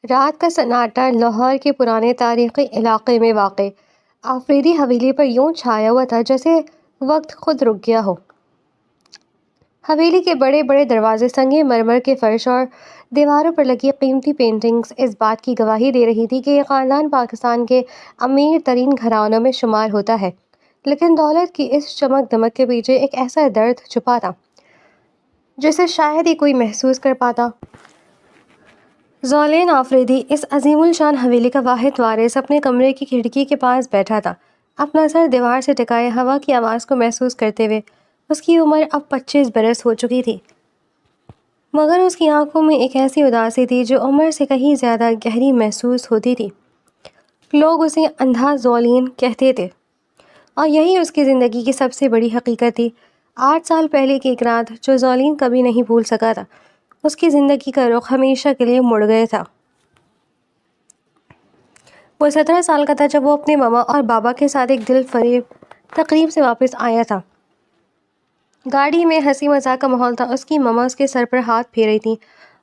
رات کا سناٹا لاہور کے پرانے تاریخی علاقے میں واقع آفریدی حویلی پر یوں چھایا ہوا تھا جیسے وقت خود رک گیا ہو۔ حویلی کے بڑے بڑے دروازے، سنگ مرمر کے فرش اور دیواروں پر لگی قیمتی پینٹنگز اس بات کی گواہی دے رہی تھی کہ یہ خاندان پاکستان کے امیر ترین گھرانوں میں شمار ہوتا ہے، لیکن دولت کی اس چمک دمک کے پیچھے ایک ایسا درد چھپا تھا جسے شاید ہی کوئی محسوس کر پاتا۔ زولین آفریدی، اس عظیم الشان حویلی کا واحد وارث، اپنے کمرے کی کھڑکی کے پاس بیٹھا تھا، اپنا سر دیوار سے ٹکائے ہوا کی آواز کو محسوس کرتے ہوئے۔ اس کی عمر اب 25 برس ہو چکی تھی، مگر اس کی آنکھوں میں ایک ایسی اداسی تھی جو عمر سے کہیں زیادہ گہری محسوس ہوتی تھی۔ لوگ اسے اندھا زولین کہتے تھے، اور یہی اس کی زندگی کی سب سے بڑی حقیقت تھی۔ 8 سال پہلے کی ایک رات جو زولین کبھی نہیں بھول سکا تھا، اس کی زندگی کا رخ ہمیشہ کے لیے مڑ گیا تھا۔ وہ 17 سال کا تھا جب وہ اپنے ماما اور بابا کے ساتھ ایک دل فریب تقریب سے واپس آیا تھا۔ گاڑی میں ہنسی مذاق کا ماحول تھا۔ اس کی ماما اس کے سر پر ہاتھ پھیر رہی تھیں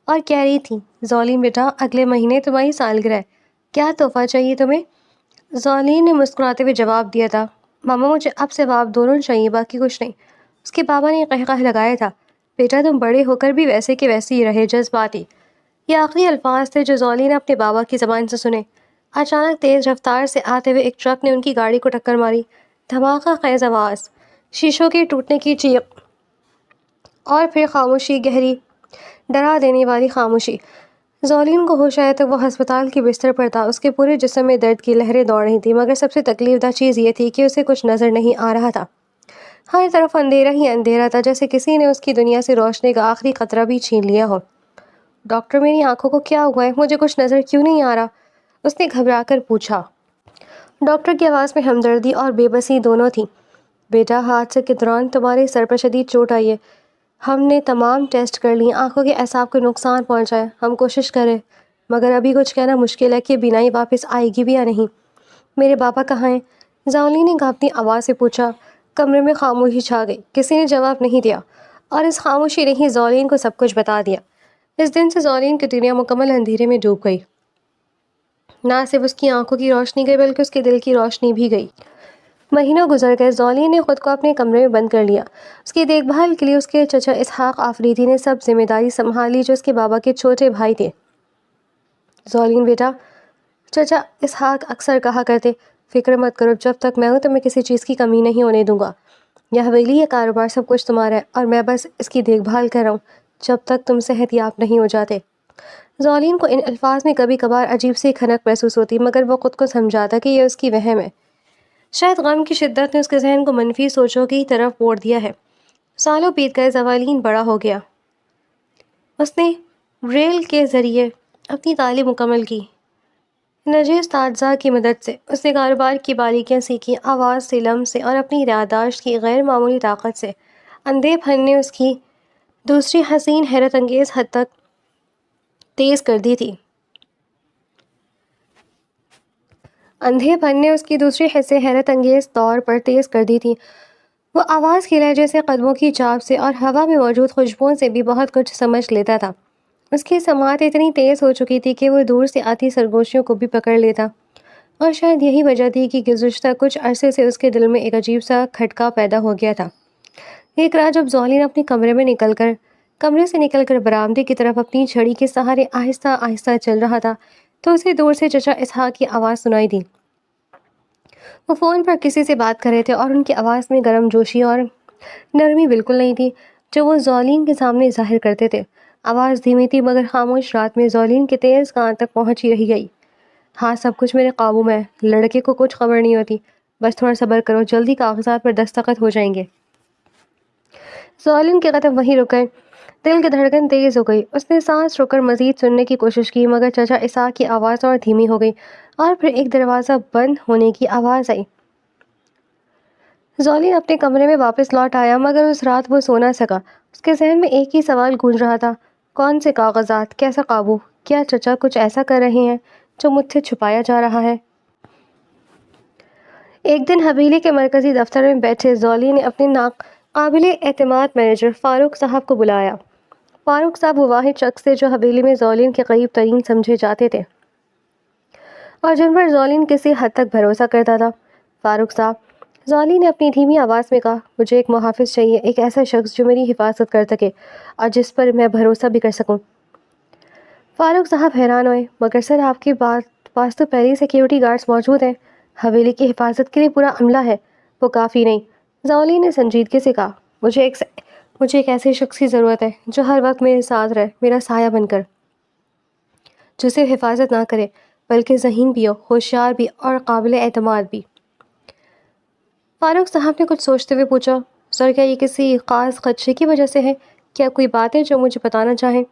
اور کہہ رہی تھیں، زولین بیٹا، اگلے مہینے تمہاری سالگرہ ہے، کیا تحفہ چاہیے تمہیں؟ زولین نے مسکراتے ہوئے جواب دیا تھا، ماما مجھے اب سے آپ دونوں چاہیے، باقی کچھ نہیں۔ اس کے بابا نے قہقہ لگایا تھا، بیٹا تم بڑے ہو کر بھی ویسے کے ویسے ہی رہے، جذباتی۔ یہ آخری الفاظ تھے جو زولین نے اپنے بابا کی زبان سے سنے۔ اچانک تیز رفتار سے آتے ہوئے ایک ٹرک نے ان کی گاڑی کو ٹکر ماری۔ دھماکہ خیز آواز، شیشوں کے ٹوٹنے کی چیخ، اور پھر خاموشی، گہری، ڈرا دینے والی خاموشی۔ زولین کو ہوش آیا تو وہ ہسپتال کے بستر پر تھا۔ اس کے پورے جسم میں درد کی لہریں دوڑ رہی تھیں، مگر سب سے تکلیف دہ چیز یہ تھی کہ اسے کچھ نظر نہیں آ رہا تھا۔ ہر طرف اندھیرا ہی اندھیرا تھا، جیسے کسی نے اس کی دنیا سے روشنی کا آخری قطرہ بھی چھین لیا ہو۔ ڈاکٹر، میری آنکھوں کو کیا ہوا ہے؟ مجھے کچھ نظر کیوں نہیں آ رہا؟ اس نے گھبرا کر پوچھا۔ ڈاکٹر کی آواز میں ہمدردی اور بے بسی دونوں تھیں۔ بیٹا، حادثے کے دوران تمہارے سر پر شدید چوٹ آئی ہے، ہم نے تمام ٹیسٹ کر لیے، آنکھوں کے اعصاب کو نقصان پہنچا ہے، ہم کوشش کریں مگر ابھی کچھ کہنا مشکل ہے کہ بینائی واپس آئے گی بھی یا نہیں۔ میرے بابا کہاں ہیں؟ زولین نے کانپتی آواز سے پوچھا۔ کمرے میں خاموشی چھا گئی، کسی نے جواب نہیں دیا، اور اس خاموشی نے ہی زولین کو سب کچھ بتا دیا۔ اس دن سے زولین کی دنیا مکمل اندھیرے میں ڈوب گئی۔ نہ صرف اس کی آنکھوں کی روشنی گئی بلکہ اس کے دل کی روشنی بھی گئی۔ مہینوں گزر گئے، زولین نے خود کو اپنے کمرے میں بند کر لیا۔ اس کی دیکھ بھال کے لیے اس کے چچا اسحاق آفریدی نے سب ذمہ داری سنبھال لی، جو اس کے بابا کے چھوٹے بھائی تھے۔ زولین بیٹا، چچا اسحاق اکثر کہا کرتے، فکر مت کرو، جب تک میں ہوں تمہیں کسی چیز کی کمی نہیں ہونے دوں گا۔ یہ حویلی، یہ کاروبار، سب کچھ تمہارا ہے اور میں بس اس کی دیکھ بھال کر رہا ہوں جب تک تم صحت یاب نہیں ہو جاتے۔ زولین کو ان الفاظ میں کبھی کبھار عجیب سی کھنک محسوس ہوتی، مگر وہ خود کو سمجھاتا کہ یہ اس کی وہم ہے۔ شاید غم کی شدت نے اس کے ذہن کو منفی سوچوں کی طرف موڑ دیا ہے۔ سالوں بیت گئے، زولین بڑا ہو گیا۔ اس نے ریل کے ذریعے اپنی تعلیم مکمل کی۔ نجی اساتذہ کی مدد سے اس نے کاروبار کی باریکیاں سیکھیں، آواز سے، لمس سے اور اپنی یادداشت کی غیر معمولی طاقت سے۔ اندھے پن نے اس کی دوسری حسین حیرت انگیز حد تک تیز کر دی تھی۔ اندھے پن نے اس کی دوسری حصے حیرت انگیز طور پر تیز کر دی تھی۔ وہ آواز کے لہجے سے، قدموں کی چاپ سے اور ہوا میں موجود خوشبوؤں سے بھی بہت کچھ سمجھ لیتا تھا۔ اس کی سماعت اتنی تیز ہو چکی تھی کہ وہ دور سے آتی سرگوشیوں کو بھی پکڑ لیتا، اور شاید یہی وجہ تھی کہ گزشتہ کچھ عرصے سے اس کے دل میں ایک عجیب سا کھٹکا پیدا ہو گیا تھا۔ ایک رات جب زولین اپنے کمرے سے نکل کر برآمدے کی طرف اپنی چھڑی کے سہارے آہستہ آہستہ چل رہا تھا تو اسے دور سے چچا اسحاق کی آواز سنائی دی۔ وہ فون پر کسی سے بات کر رہے تھے اور ان کی آواز میں گرم جوشی اور نرمی بالکل نہیں تھی جو وہ زولین کے سامنے ظاہر کرتے تھے۔ آواز دھیمی تھی مگر خاموش رات میں زولین کے تیز کان تک پہنچی رہ گئی۔ ہاں، سب کچھ میرے قابو میں ہے، لڑکے کو کچھ خبر نہیں ہوتی، بس تھوڑا صبر کرو، جلدی کاغذات پر دستخط ہو جائیں گے۔ زولین کے قدم وہیں رک گئے، دل کی دھڑکن تیز ہو گئی۔ اس نے سانس روک کر مزید سننے کی کوشش کی، مگر چچا اسحاق کی آواز اور دھیمی ہو گئی، اور پھر ایک دروازہ بند ہونے کی آواز آئی۔ زولین اپنے کمرے میں واپس لوٹ آیا، مگر اس رات وہ سو نہ سکا۔ اس کے ذہن میں ایک ہی سوال گونج رہا تھا، کون سے کاغذات، کیسا قابو؟ کیا چچا کچھ ایسا کر رہے ہیں جو مجھ سے چھپایا جا رہا ہے؟ ایک دن حویلی کے مرکزی دفتر میں بیٹھے زولین نے اپنے ناقابل اعتماد مینیجر فاروق صاحب کو بلایا۔ فاروق صاحب وہ واحد شخص تھے جو حویلی میں زولین کے قریب ترین سمجھے جاتے تھے اور جن پر زولین کسی حد تک بھروسہ کرتا تھا۔ فاروق صاحب، زولین نے اپنی دھیمی آواز میں کہا، مجھے ایک محافظ چاہیے، ایک ایسا شخص جو میری حفاظت کر سکے اور جس پر میں بھروسہ بھی کر سکوں۔ فاروق صاحب حیران ہوئے، مگر سر آپ کے پاس تو پہلے سیکیورٹی گارڈز موجود ہیں، حویلی کی حفاظت کے لیے پورا عملہ ہے، وہ کافی نہیں۔ زولین نے سنجیدگی سے کہا، مجھے ایک ایسے شخص کی ضرورت ہے جو ہر وقت میرے ساتھ رہے، میرا سایہ بن کر، جو صرف حفاظت نہ کرے بلکہ ذہین بھی ہو، ہوشیار بھی اور قابل اعتماد بھی۔ فاروق صاحب نے کچھ سوچتے ہوئے پوچھا، سر کیا یہ کسی خاص خدشے کی وجہ سے ہے؟ کیا کوئی بات ہے جو مجھے بتانا چاہیں؟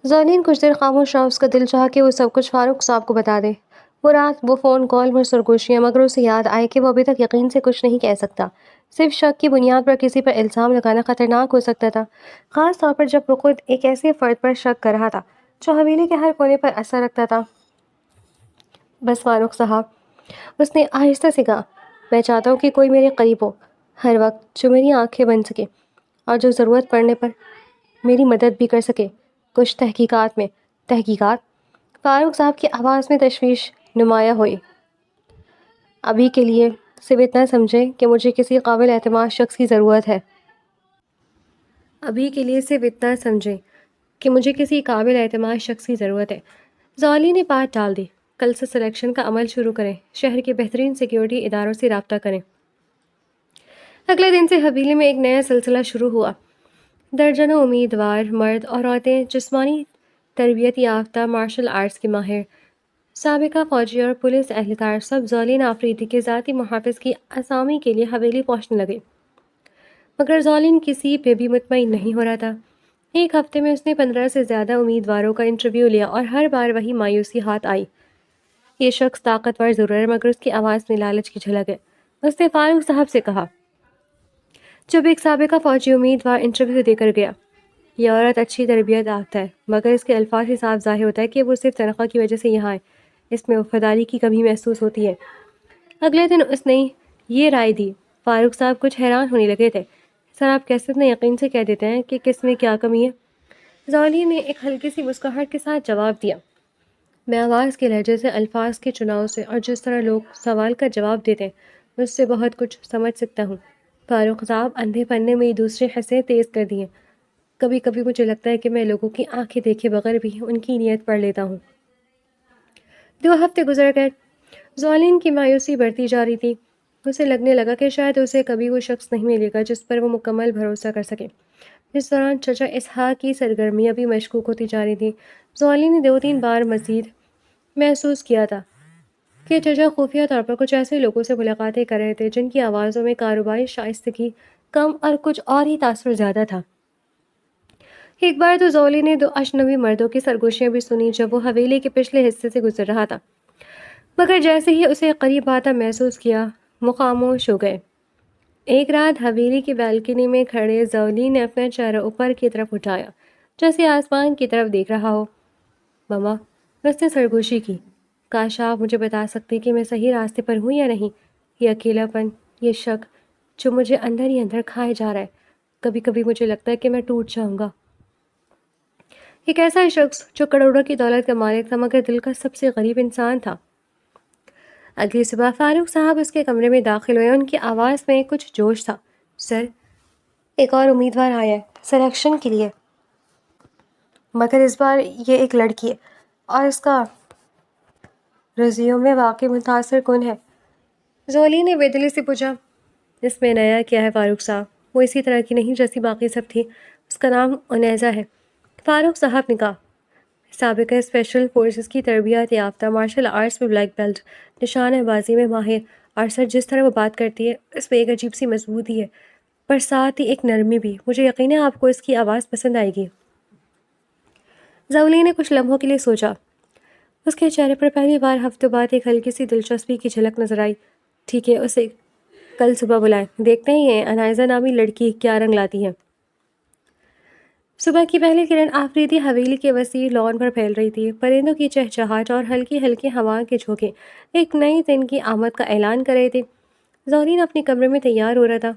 زولین کچھ دیر خاموش رہا، اس کا دل چاہا کہ وہ سب کچھ فاروق صاحب کو بتا دے۔ وہ رات، وہ فون کال، وہ سرگوشیاں، مگر اسے یاد آئے کہ وہ ابھی تک یقین سے کچھ نہیں کہہ سکتا۔ صرف شک کی بنیاد پر کسی پر الزام لگانا خطرناک ہو سکتا تھا، خاص طور پر جب وہ خود ایک ایسے فرد پر شک کر رہا تھا جو حویلی کے ہر کونے پر اثر رکھتا تھا۔ بس فاروق صاحب، اس نے آہستہ سے کہا، میں چاہتا ہوں کہ کوئی میرے قریب ہو ہر وقت، جو میری آنکھیں بن سکے اور جو ضرورت پڑنے پر میری مدد بھی کر سکے کچھ تحقیقات میں۔ تحقیقات؟ فاروق صاحب کی آواز میں تشویش نمایاں ہوئی۔ ابھی کے لیے صرف اتنا سمجھے کہ مجھے کسی قابل اعتماد شخص کی ضرورت ہے۔ ابھی کے لیے صرف اتنا سمجھے کہ مجھے کسی قابل اعتماد شخص کی ضرورت ہے۔ زولی نے بات ٹال دی، کل سے سلیکشن کا عمل شروع کریں، شہر کے بہترین سیکیورٹی اداروں سے رابطہ کریں۔ اگلے دن سے حویلی میں ایک نیا سلسلہ شروع ہوا۔ درجنوں امیدوار مرد اور عورتیں، جسمانی تربیت یافتہ، مارشل آرٹس کے ماہر، سابقہ فوجی اور پولیس اہلکار، سب زولین آفریدی کے ذاتی محافظ کی اسامی کے لیے حویلی پہنچنے لگے۔ مگر زولین کسی پہ بھی مطمئن نہیں ہو رہا تھا۔ ایک ہفتے میں اس نے 15 سے زیادہ امیدواروں کا انٹرویو لیا اور ہر بار وہی مایوسی ہاتھ آئی۔ یہ شخص طاقتور ضرور ہے مگر اس کی آواز میں لالچ کی جھلک ہے، اس نے فاروق صاحب سے کہا جب ایک سابقہ فوجی امیدوار انٹرویو دے کر گیا۔ یہ عورت اچھی تربیت یافتہ ہے مگر اس کے الفاظ سے صاف ظاہر ہوتا ہے کہ وہ صرف تنخواہ کی وجہ سے یہاں ہے، اس میں وفاداری کی کمی محسوس ہوتی ہے۔ اگلے دن اس نے یہ رائے دی۔ فاروق صاحب کچھ حیران ہونے لگے تھے، سر آپ کیسے اتنے یقین سے کہہ دیتے ہیں کہ کس میں کیا کمی ہے؟ زولی نے ایک ہلکی سی مسکراہٹ کے ساتھ جواب دیا، میں آواز کے لہجے سے، الفاظ کے چناؤ سے اور جس طرح لوگ سوال کا جواب دیتے ہیں اس سے بہت کچھ سمجھ سکتا ہوں۔ فاروق صاحب اندھے پنے میں دوسرے حصے تیز کر دیے، کبھی کبھی مجھے لگتا ہے کہ میں لوگوں کی آنکھیں دیکھے بغیر بھی ان کی نیت پڑھ لیتا ہوں۔ 2 ہفتے گزر گئے، زولین کی مایوسی بڑھتی جا رہی تھی۔ اسے لگنے لگا کہ شاید اسے کبھی وہ شخص نہیں ملے گا جس پر وہ مکمل بھروسہ کر سکے۔ اس دوران چچا اسحاق کی سرگرمیاں بھی مشکوک ہوتی جا رہی تھیں۔ زولین نے 2-3 بار مزید محسوس کیا تھا کہ چچا خفیہ طور پر کچھ ایسے لوگوں سے ملاقاتیں کر رہے تھے جن کی آوازوں میں کاروباری شائستگی کم اور کچھ اور ہی تاثر زیادہ تھا۔ ایک بار تو زولی نے 2 اجنبی مردوں کی سرگوشیاں بھی سنی جب وہ حویلی کے پچھلے حصے سے گزر رہا تھا، مگر جیسے ہی اسے قریب آتا محسوس کیا وہ خاموش ہو گئے۔ ایک رات حویلی کی بالکنی میں کھڑے زولی نے اپنا چہرہ اوپر کی طرف اٹھایا جیسے آسمان کی طرف دیکھ رہا ہو۔ مما، اس نے سرگوشی کی، کاش آپ مجھے بتا سکتے کہ میں صحیح راستے پر ہوں یا نہیں۔ یہ اکیلا پن، یہ شک جو مجھے اندر ہی اندر کھائے جا رہا ہے، کبھی کبھی مجھے لگتا ہے کہ میں ٹوٹ جاؤں گا۔ ایک ایسا شخص جو کروڑوں کی دولت کا مالک تھا مگر دل کا سب سے غریب انسان تھا۔ اگلی صبح فاروق صاحب اس کے کمرے میں داخل ہوئے، ان کی آواز میں کچھ جوش تھا۔ سر، ایک اور امیدوار آیا ہے سلیکشن کے لیے، مگر اس بار یہ ایک لڑکی ہے اور اس کا ریزیومے واقعی متاثر کن ہے۔ زولی نے بے دلی سے پوچھا، اس میں نیا کیا ہے فاروق صاحب؟ وہ اسی طرح کی نہیں جیسی باقی سب تھی، اس کا نام انیزہ ہے۔ فاروق صاحب نے کہا، سابقہ اسپیشل فورسز کی تربیت یافتہ، مارشل آرٹس میں بلیک بیلٹ، نشانہ بازی میں ماہر، اور سر جس طرح وہ بات کرتی ہے اس میں ایک عجیب سی مضبوطی ہے پر ساتھ ہی ایک نرمی بھی، مجھے یقین ہے آپ کو اس کی آواز پسند آئے گی۔ زولی نے کچھ لمحوں کے لیے سوچا، اس کے چہرے پر پہلی بار ہفتوں بعد ایک ہلکی سی دلچسپی کی جھلک نظر آئی۔ ٹھیک ہے، اسے کل صبح بلائیں، دیکھتے ہیں یہ انائزہ نامی لڑکی کیا رنگ لاتی ہے۔ صبح کی پہلی کرن آفریدی حویلی کے وسیع لان پر پھیل رہی تھی، پرندوں کی چہچہاہٹ اور ہلکی ہلکی ہوا کے جھونکے ایک نئی دن کی آمد کا اعلان کر رہے تھے۔ زولین اپنے کمرے میں تیار ہو رہا تھا۔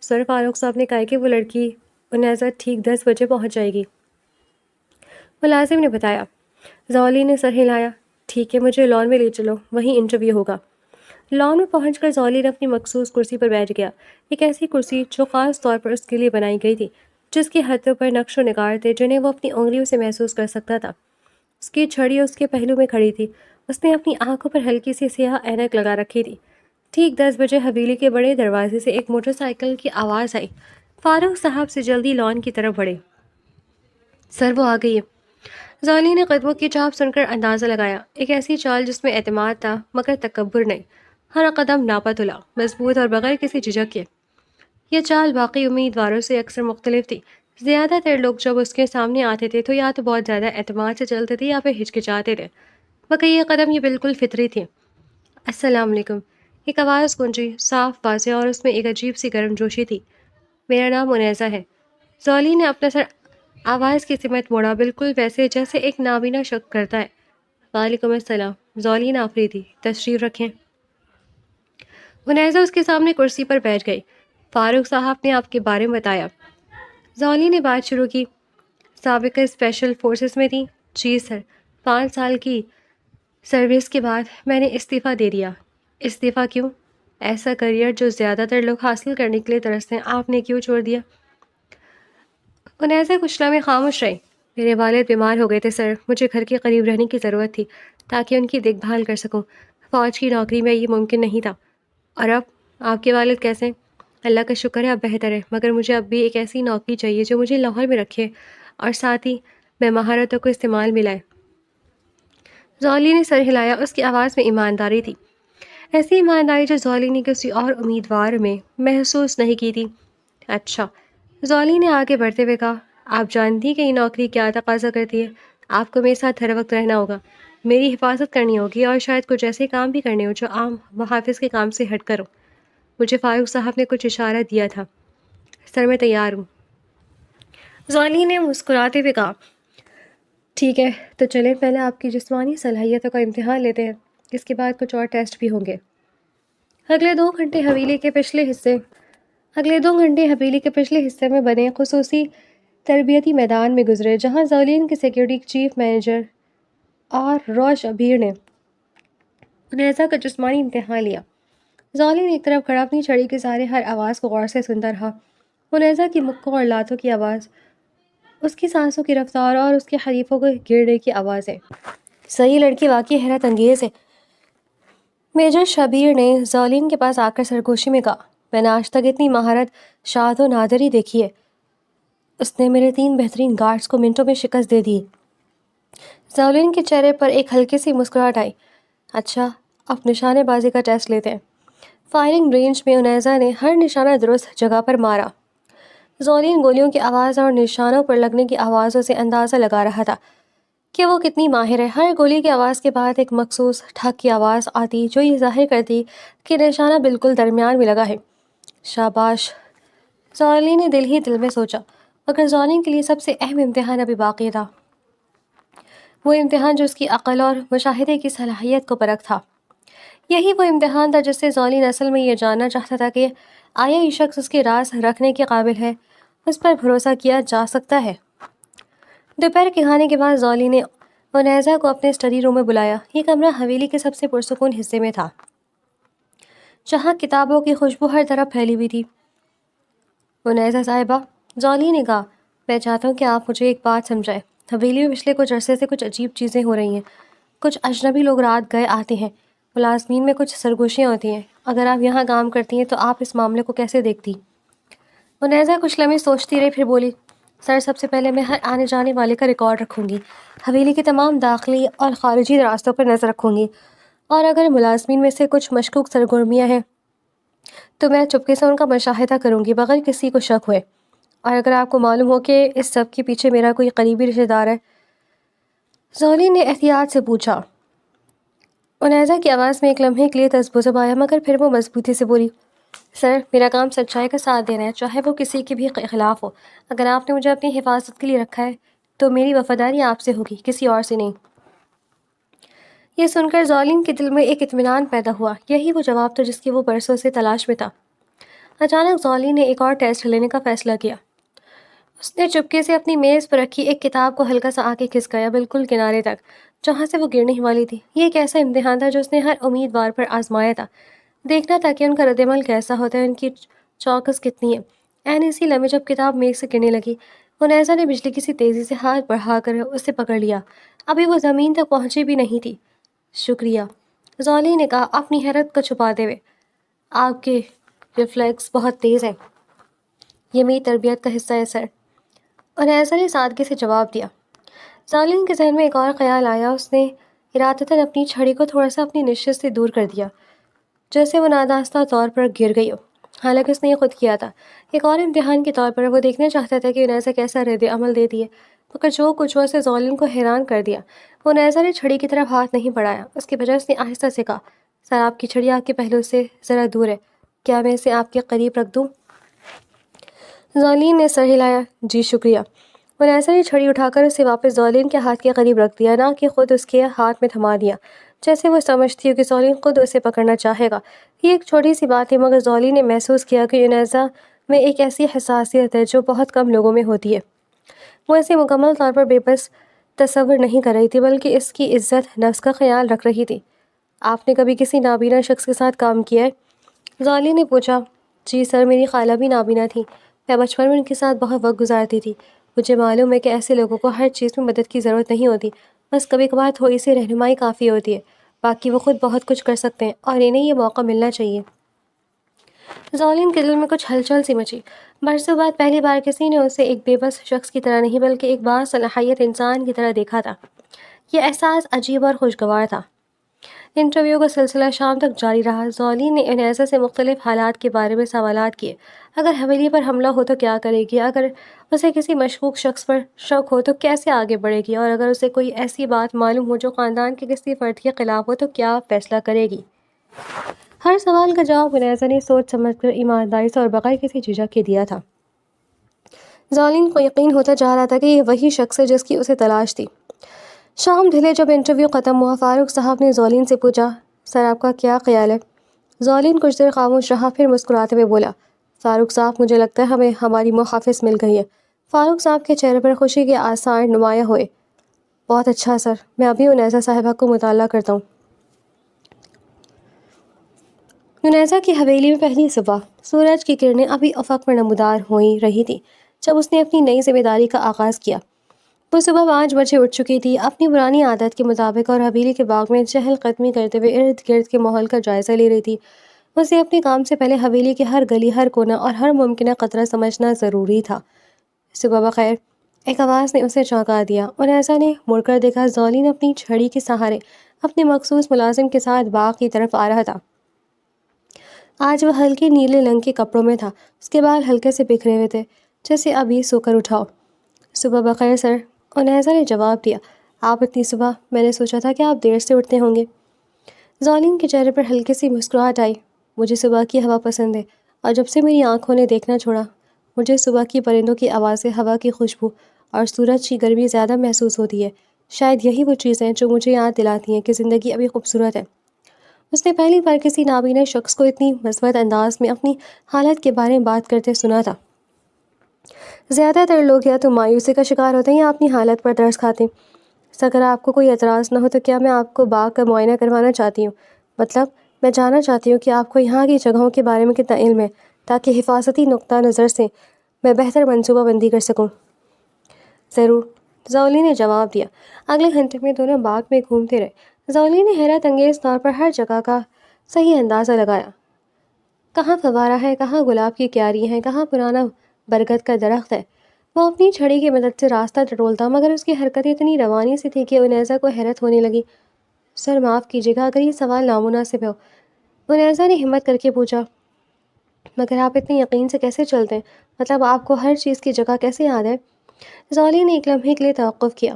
سر، فاروق صاحب نے کہا کہ وہ لڑکی انیزہ ٹھیک 10 بجے پہنچ جائے گی، ملازم نے بتایا۔ زولی نے سر ہلایا۔ ٹھیک ہے، مجھے لان میں لے چلو، وہیں انٹرویو ہوگا۔ لان میں پہنچ کر زولی نے اپنی مخصوص کرسی پر بیٹھ گیا، ایک ایسی کرسی جو خاص طور پر اس کے لیے بنائی گئی تھی، جس کی حدوں پر نقش و نگار تھے جنہیں وہ اپنی انگلیوں سے محسوس کر سکتا تھا۔ اس کی چھڑی اس کے پہلو میں کھڑی تھی۔ اس نے اپنی آنکھوں پر ہلکی سی سیاہ اینک لگا رکھی تھی۔ ٹھیک 10 بجے حویلی کے بڑے دروازے سے ایک موٹر سائیکل کی آواز آئی۔ فاروق صاحب سے جلدی لان کی طرف بڑھے۔ سر، وہ آ گئی ہے۔ زولی نے قدموں کی چاپ سن کر اندازہ لگایا، ایک ایسی چال جس میں اعتماد تھا مگر تکبر نہیں، ہر قدم ناپا تلا، مضبوط اور بغیر کسی جھجک کے۔ یہ چال باقی امیدواروں سے اکثر مختلف تھی۔ زیادہ تر لوگ جب اس کے سامنے آتے تھے تو یا تو بہت زیادہ اعتماد سے چلتے تھے یا پھر ہچکچاتے تھے، مگر یہ قدم یہ بالکل فطری تھی۔ السلام علیکم، ایک آواز گونجی، صاف، واضح، اور اس میں ایک عجیب سی گرم جوشی تھی۔ میرا نام انیزہ ہے۔ زولی نے اپنا سر آواز کی سمت موڑا، بالکل ویسے جیسے ایک نابینا شخص کرتا ہے۔ وعلیکم السلام، زولین آفریدی، تشریف رکھیں۔ انیزہ اس کے سامنے کرسی پر بیٹھ گئی۔ فاروق صاحب نے آپ کے بارے میں بتایا۔ زولی نے بات شروع کی۔ سابقہ اسپیشل فورسز میں تھی؟ جی سر، 5 سال کی سروس کے بعد میں نے استعفیٰ دے دیا۔ استعفیٰ کیوں؟ ایسا کریئر جو زیادہ تر لوگ حاصل کرنے کے لیے ترستے ہیں، آپ نے کیوں چھوڑ دیا؟ انیزہ کچھ لمحے خاموش رہی۔ میرے والد بیمار ہو گئے تھے سر، مجھے گھر کے قریب رہنے کی ضرورت تھی تاکہ ان کی دیکھ بھال کر سکوں۔ فوج کی نوکری میں یہ ممکن نہیں تھا۔ اور اب آپ کے والد کیسے ہیں؟ اللہ کا شکر ہے اب بہتر ہے، مگر مجھے اب بھی ایک ایسی نوکری چاہیے جو مجھے لاہور میں رکھے اور ساتھ ہی میں مہارتوں کو استعمال میں لائے۔ زولی نے سر ہلایا، اس کی آواز میں ایمانداری تھی، ایسی ایمانداری جو زولی نے کسی اور امیدوار میں محسوس نہیں کی تھی۔ اچھا، زولی نے آگے بڑھتے ہوئے کہا، آپ جانتی ہیں کہ یہ نوکری کیا تقاضا کرتی ہے؟ آپ کو میرے ساتھ ہر وقت رہنا ہوگا، میری حفاظت کرنی ہوگی اور شاید کچھ ایسے کام بھی کرنے ہو جو عام محافظ کے کام سے ہٹ کر ہو۔ مجھے فاروق صاحب نے کچھ اشارہ دیا تھا۔ سر، میں تیار ہوں، زولی نے مسکراتے ہوئے کہا۔ ٹھیک ہے، تو چلیں پہلے آپ کی جسمانی صلاحیتوں کا امتحان لیتے ہیں، اس کے بعد کچھ اور ٹیسٹ بھی ہوں گے۔ اگلے 2 گھنٹے حویلی کے پچھلے حصے میں بنے خصوصی تربیتی میدان میں گزرے، جہاں زولین کے سیکیورٹی چیف مینیجر اور روش ابیر نے انیزہ کا جسمانی امتحان لیا۔ زولین ایک طرف کھڑا اپنی چھڑی کے سارے ہر آواز کو غور سے سنتا رہا، انیزہ کی مکوں اور لاتوں کی آواز، اس کی سانسوں کی رفتار اور اس کے حریفوں کے گرنے کی آوازیں۔ صحیح لڑکی واقعی حیرت انگیز ہے، میجر شبیر نے زولین کے پاس آ کر سرگوشی میں کہا۔ میں نے آج تک اتنی مہارت شاد و نادر ہی دیکھی ہے۔ اس نے میرے 3 بہترین گارڈز کو منٹوں میں شکست دے دی۔ زولین کے چہرے پر ایک ہلکی سی مسکراہٹ آئی۔ اچھا، اب نشانے بازی کا ٹیسٹ لیتے ہیں۔ فائرنگ رینج میں انیزہ نے ہر نشانہ درست جگہ پر مارا۔ زولین گولیوں کی آواز اور نشانوں پر لگنے کی آوازوں سے اندازہ لگا رہا تھا کہ وہ کتنی ماہر ہے۔ ہر گولی کی آواز کے بعد ایک مخصوص ٹھک کی آواز آتی جو یہ ظاہر کرتی کہ نشانہ بالکل درمیان میں لگا ہے۔ شاباش، زولین نے دل ہی دل میں سوچا، مگر زولین کے لیے سب سے اہم امتحان ابھی باقی تھا، وہ امتحان جو اس کی عقل اور مشاہدے کی صلاحیت کو پرکھ تھا۔ یہی وہ امتحان تھا جس سے زولین اصل میں یہ جاننا چاہتا تھا کہ آیا یہ شخص اس کے راز رکھنے کے قابل ہے، اس پر بھروسہ کیا جا سکتا ہے۔ دوپہر کے کھانے کے بعد زولی نے انیزہ کو اپنے اسٹڈی روم میں بلایا۔ یہ کمرہ حویلی کے سب سے پرسکون حصے میں تھا، جہاں کتابوں کی خوشبو ہر طرف پھیلی ہوئی تھی۔ انیزہ صاحبہ، زولی نے کہا، میں چاہتا ہوں کہ آپ مجھے ایک بات سمجھائیں۔ حویلی میں پچھلے کچھ عرصے سے کچھ عجیب چیزیں ہو رہی ہیں، کچھ اجنبی لوگ رات گئے آتے ہیں، ملازمین میں کچھ سرگوشیاں ہوتی ہیں۔ اگر آپ یہاں کام کرتی ہیں تو آپ اس معاملے کو کیسے دیکھتی؟ انیزہ کچھ لمحے سوچتی رہی، پھر بولی، سر، سب سے پہلے میں ہر آنے جانے والے کا ریکارڈ رکھوں گی، حویلی کے تمام داخلی اور خارجی راستوں پر نظر رکھوں گی، اور اگر ملازمین میں سے کچھ مشکوک سرگرمیاں ہیں تو میں چپکے سے ان کا مشاہدہ کروں گی بغیر کسی کو شک ہوئے، اور اگر آپ کو معلوم ہو کہ اس سب کے پیچھے میرا کوئی قریبی رشتہ دار ہے۔ زولی نے احتیاط سے پوچھا۔ انیزہ کی آواز میں ایک لمحے کے لیے تذبذب آیا، مگر پھر وہ مضبوطی سے بولی، سر، میرا کام سچائی کا ساتھ دینا ہے، چاہے وہ کسی کے بھی خلاف ہو۔ اگر آپ نے مجھے اپنی حفاظت کے لیے رکھا ہے تو میری وفاداری آپ سے ہوگی، کسی اور سے نہیں۔ یہ سن کر زولین کے دل میں ایک اطمینان پیدا ہوا، یہی وہ جواب تھا جس کی وہ برسوں سے تلاش میں تھا۔ اچانک زولین نے ایک اور ٹیسٹ لینے کا فیصلہ کیا۔ اس نے چپکے سے اپنی میز پر رکھی ایک کتاب کو ہلکا سا آگے کھسکایا، بالکل کنارے تک جہاں سے وہ گرنے ہی والی تھی۔ یہ ایک ایسا امتحان تھا جو اس نے ہر امیدوار پر آزمایا تھا، دیکھنا تھا کہ ان کا رد عمل کیسا ہوتا ہے، ان کی چوکس کتنی ہے۔ عین اسی لمحے جب کتاب میز سے گرنے لگی، انیسا نے بجلی کی سی تیزی سے ہاتھ بڑھا کر اسے پکڑ لیا۔ ابھی وہ زمین تک پہنچی بھی نہیں تھی۔ شکریہ، زولی نے کہا اپنی حیرت کو چھپاتے ہوئے۔ آپ کے ریفلیکس بہت تیز ہیں، یہ میری تربیت کا حصہ ہے سر، انیسا نے سادگی سے جواب دیا۔ زالین کے ذہن میں ایک اور خیال آیا۔ اس نے ارادتاً اپنی چھڑی کو تھوڑا سا اپنی نشست سے دور کر دیا، جیسے وہ نادانستہ طور پر گر گئی ہو، حالانکہ اس نے یہ خود کیا تھا۔ ایک اور امتحان کے طور پر وہ دیکھنا چاہتا تھا کہ انیسا کیسا رد عمل دیتی ہے، مگر جو کچھ اسے زالین کو حیران کر دیا، انیسا نے چھڑی کی طرف ہاتھ نہیں بڑھایا۔ اس کے بجائے اس نے آہستہ سے کہا، سر آپ کی چھڑی آپ کے پہلو سے ذرا دور ہے، کیا میں اسے آپ کے قریب رکھ دوں؟ زالین نے سر ہلایا۔ جی شکریہ۔ انیسا نے چھڑی اٹھا کر اسے واپس زالین کے ہاتھ کے قریب رکھ دیا، نہ کہ خود اس کے ہاتھ میں تھما دیا، جیسے وہ سمجھتی ہو کہ زالین خود اسے پکڑنا چاہے گا۔ یہ ایک چھوٹی سی بات تھی، مگر زالین نے محسوس کیا کہ انیسا میں ایک ایسی حساسیت ہے جو بہت کم لوگوں میں ہوتی ہے۔ وہ اسے مکمل طور پر بے بس تصور نہیں کر رہی تھی، بلکہ اس کی عزت نفس کا خیال رکھ رہی تھی۔ آپ نے کبھی کسی نابینا شخص کے ساتھ کام کیا ہے؟ زالین نے پوچھا۔ جی سر، میری خالہ بھی نابینا تھی، میں بچپن میں ان کے ساتھ بہت وقت گزارتی تھی۔ مجھے معلوم ہے کہ ایسے لوگوں کو ہر چیز میں مدد کی ضرورت نہیں ہوتی، بس کبھی کبھار تھوڑی سی رہنمائی کافی ہوتی ہے، باقی وہ خود بہت کچھ کر سکتے ہیں اور انہیں یہ موقع ملنا چاہیے۔ زالین کے دل میں کچھ ہلچل سی مچی۔ برسوں بعد پہلی بار کسی نے اسے ایک بے بس شخص کی طرح نہیں بلکہ ایک باصلاحیت انسان کی طرح دیکھا تھا۔ یہ احساس عجیب اور خوشگوار تھا۔ انٹرویو کا سلسلہ شام تک جاری رہا۔ زالین نے انیسا سے مختلف حالات کے بارے میں سوالات کیے۔ اگر حویلی پر حملہ ہو تو کیا کرے گی؟ اگر اسے کسی مشکوک شخص پر شک ہو تو کیسے آگے بڑھے گی؟ اور اگر اسے کوئی ایسی بات معلوم ہو جو خاندان کے کسی فرد کے خلاف ہو تو کیا فیصلہ کرے گی؟ ہر سوال کا جواب انیسا نے سوچ سمجھ کر ایمانداری سے اور بغیر کسی جھجک کے دیا تھا۔ زالین کو یقین ہوتا جا رہا تھا کہ یہ وہی شخص ہے جس کی اسے تلاش تھی۔ شام ڈھلے جب انٹرویو ختم ہوا، فاروق صاحب نے زالین سے پوچھا، سر آپ کا کیا خیال ہے؟ زالین کچھ دیر خاموش رہا، پھر مسکراتے ہوئے بولا، فاروق صاحب مجھے لگتا ہے ہمیں ہماری محافظ مل گئی ہے۔ فاروق صاحب کے چہرے پر خوشی کے آثار نمایاں ہوئے۔ بہت اچھا سر، میں ابھی انیسا صاحبہ کو مطالعہ کرتا ہوں۔ انیسا کی حویلی میں پہلی صبح، سورج کی کرنیں ابھی افق پر نمودار ہو رہی تھی جب اس نے اپنی نئی ذمہ داری کا آغاز کیا۔ وہ صبح 5 بجے اٹھ چکی تھی، اپنی پرانی عادت کے مطابق، اور حویلی کے باغ میں چہل قدمی کرتے ہوئے ارد گرد کے ماحول کا جائزہ لے رہی تھی۔ اسے اپنے کام سے پہلے حویلی کے ہر گلی، ہر کونا اور ہر ممکنہ قطرہ سمجھنا ضروری تھا۔ صبح بخیر، ایک آواز نے اسے چونکا دیا۔ انیسا نے مڑ کر دیکھا، زالین اپنی چھڑی کے سہارے اپنے مخصوص ملازم کے ساتھ باغ کی طرف آ رہا تھا۔ آج وہ ہلکے نیلے رنگ کے کپڑوں میں تھا، اس کے بال ہلکے سے بکھرے ہوئے تھے، جیسے ابھی سو کر اٹھا ہو۔ صبح بخیر سر، انیسا نے جواب دیا۔ آپ اتنی صبح؟ میں نے سوچا تھا کہ آپ دیر سے اٹھتے ہوں گے۔ زالین کے چہرے پر ہلکی سی مسکراہٹ آئی۔ مجھے صبح کی ہوا پسند ہے، اور جب سے میری آنکھوں نے دیکھنا چھوڑا، مجھے صبح کی پرندوں کی آوازیں، ہوا کی خوشبو اور سورج کی گرمی زیادہ محسوس ہوتی ہے۔ شاید یہی وہ چیزیں ہیں جو مجھے یاد دلاتی ہیں کہ زندگی ابھی خوبصورت ہے۔ اس نے پہلی بار کسی نابینا شخص کو اتنی مثبت انداز میں اپنی حالت کے بارے میں بات کرتے سنا تھا۔ زیادہ تر لوگ یا تو مایوسی کا شکار ہوتے ہیں یا اپنی حالت پر ترس کھاتے ہیں۔ اگر آپ کو کوئی اعتراض نہ ہو تو کیا میں آپ کو باغ کا معائنہ کروانا چاہتی ہوں؟ مطلب میں جاننا چاہتی ہوں کہ آپ کو یہاں کی جگہوں کے بارے میں کتنا علم ہے، تاکہ حفاظتی نقطہ نظر سے میں بہتر منصوبہ بندی کر سکوں۔ ضرور، زالین نے جواب دیا۔ اگلے گھنٹے میں دونوں باغ میں گھومتے رہے۔ زالین نے حیرت انگیز طور پر ہر جگہ کا صحیح اندازہ لگایا۔ کہاں فوارہ ہے، کہاں گلاب کی کیاری ہے، کہاں پرانا برگد کا درخت ہے۔ وہ اپنی چھڑی کی مدد سے راستہ ٹٹولتا، مگر اس کی حرکت اتنی روانی سی تھی کہ انیسا کو حیرت ہونے لگی۔ سر معاف کیجیے گا اگر یہ سوال نامناسب ہو، انیسا نے ہمت کر کے پوچھا، مگر آپ اتنے یقین سے کیسے چلتے ہیں؟ مطلب آپ کو ہر چیز کی جگہ کیسے یاد ہے؟ زالین نے ایک لمحے کے لیے توقف کیا۔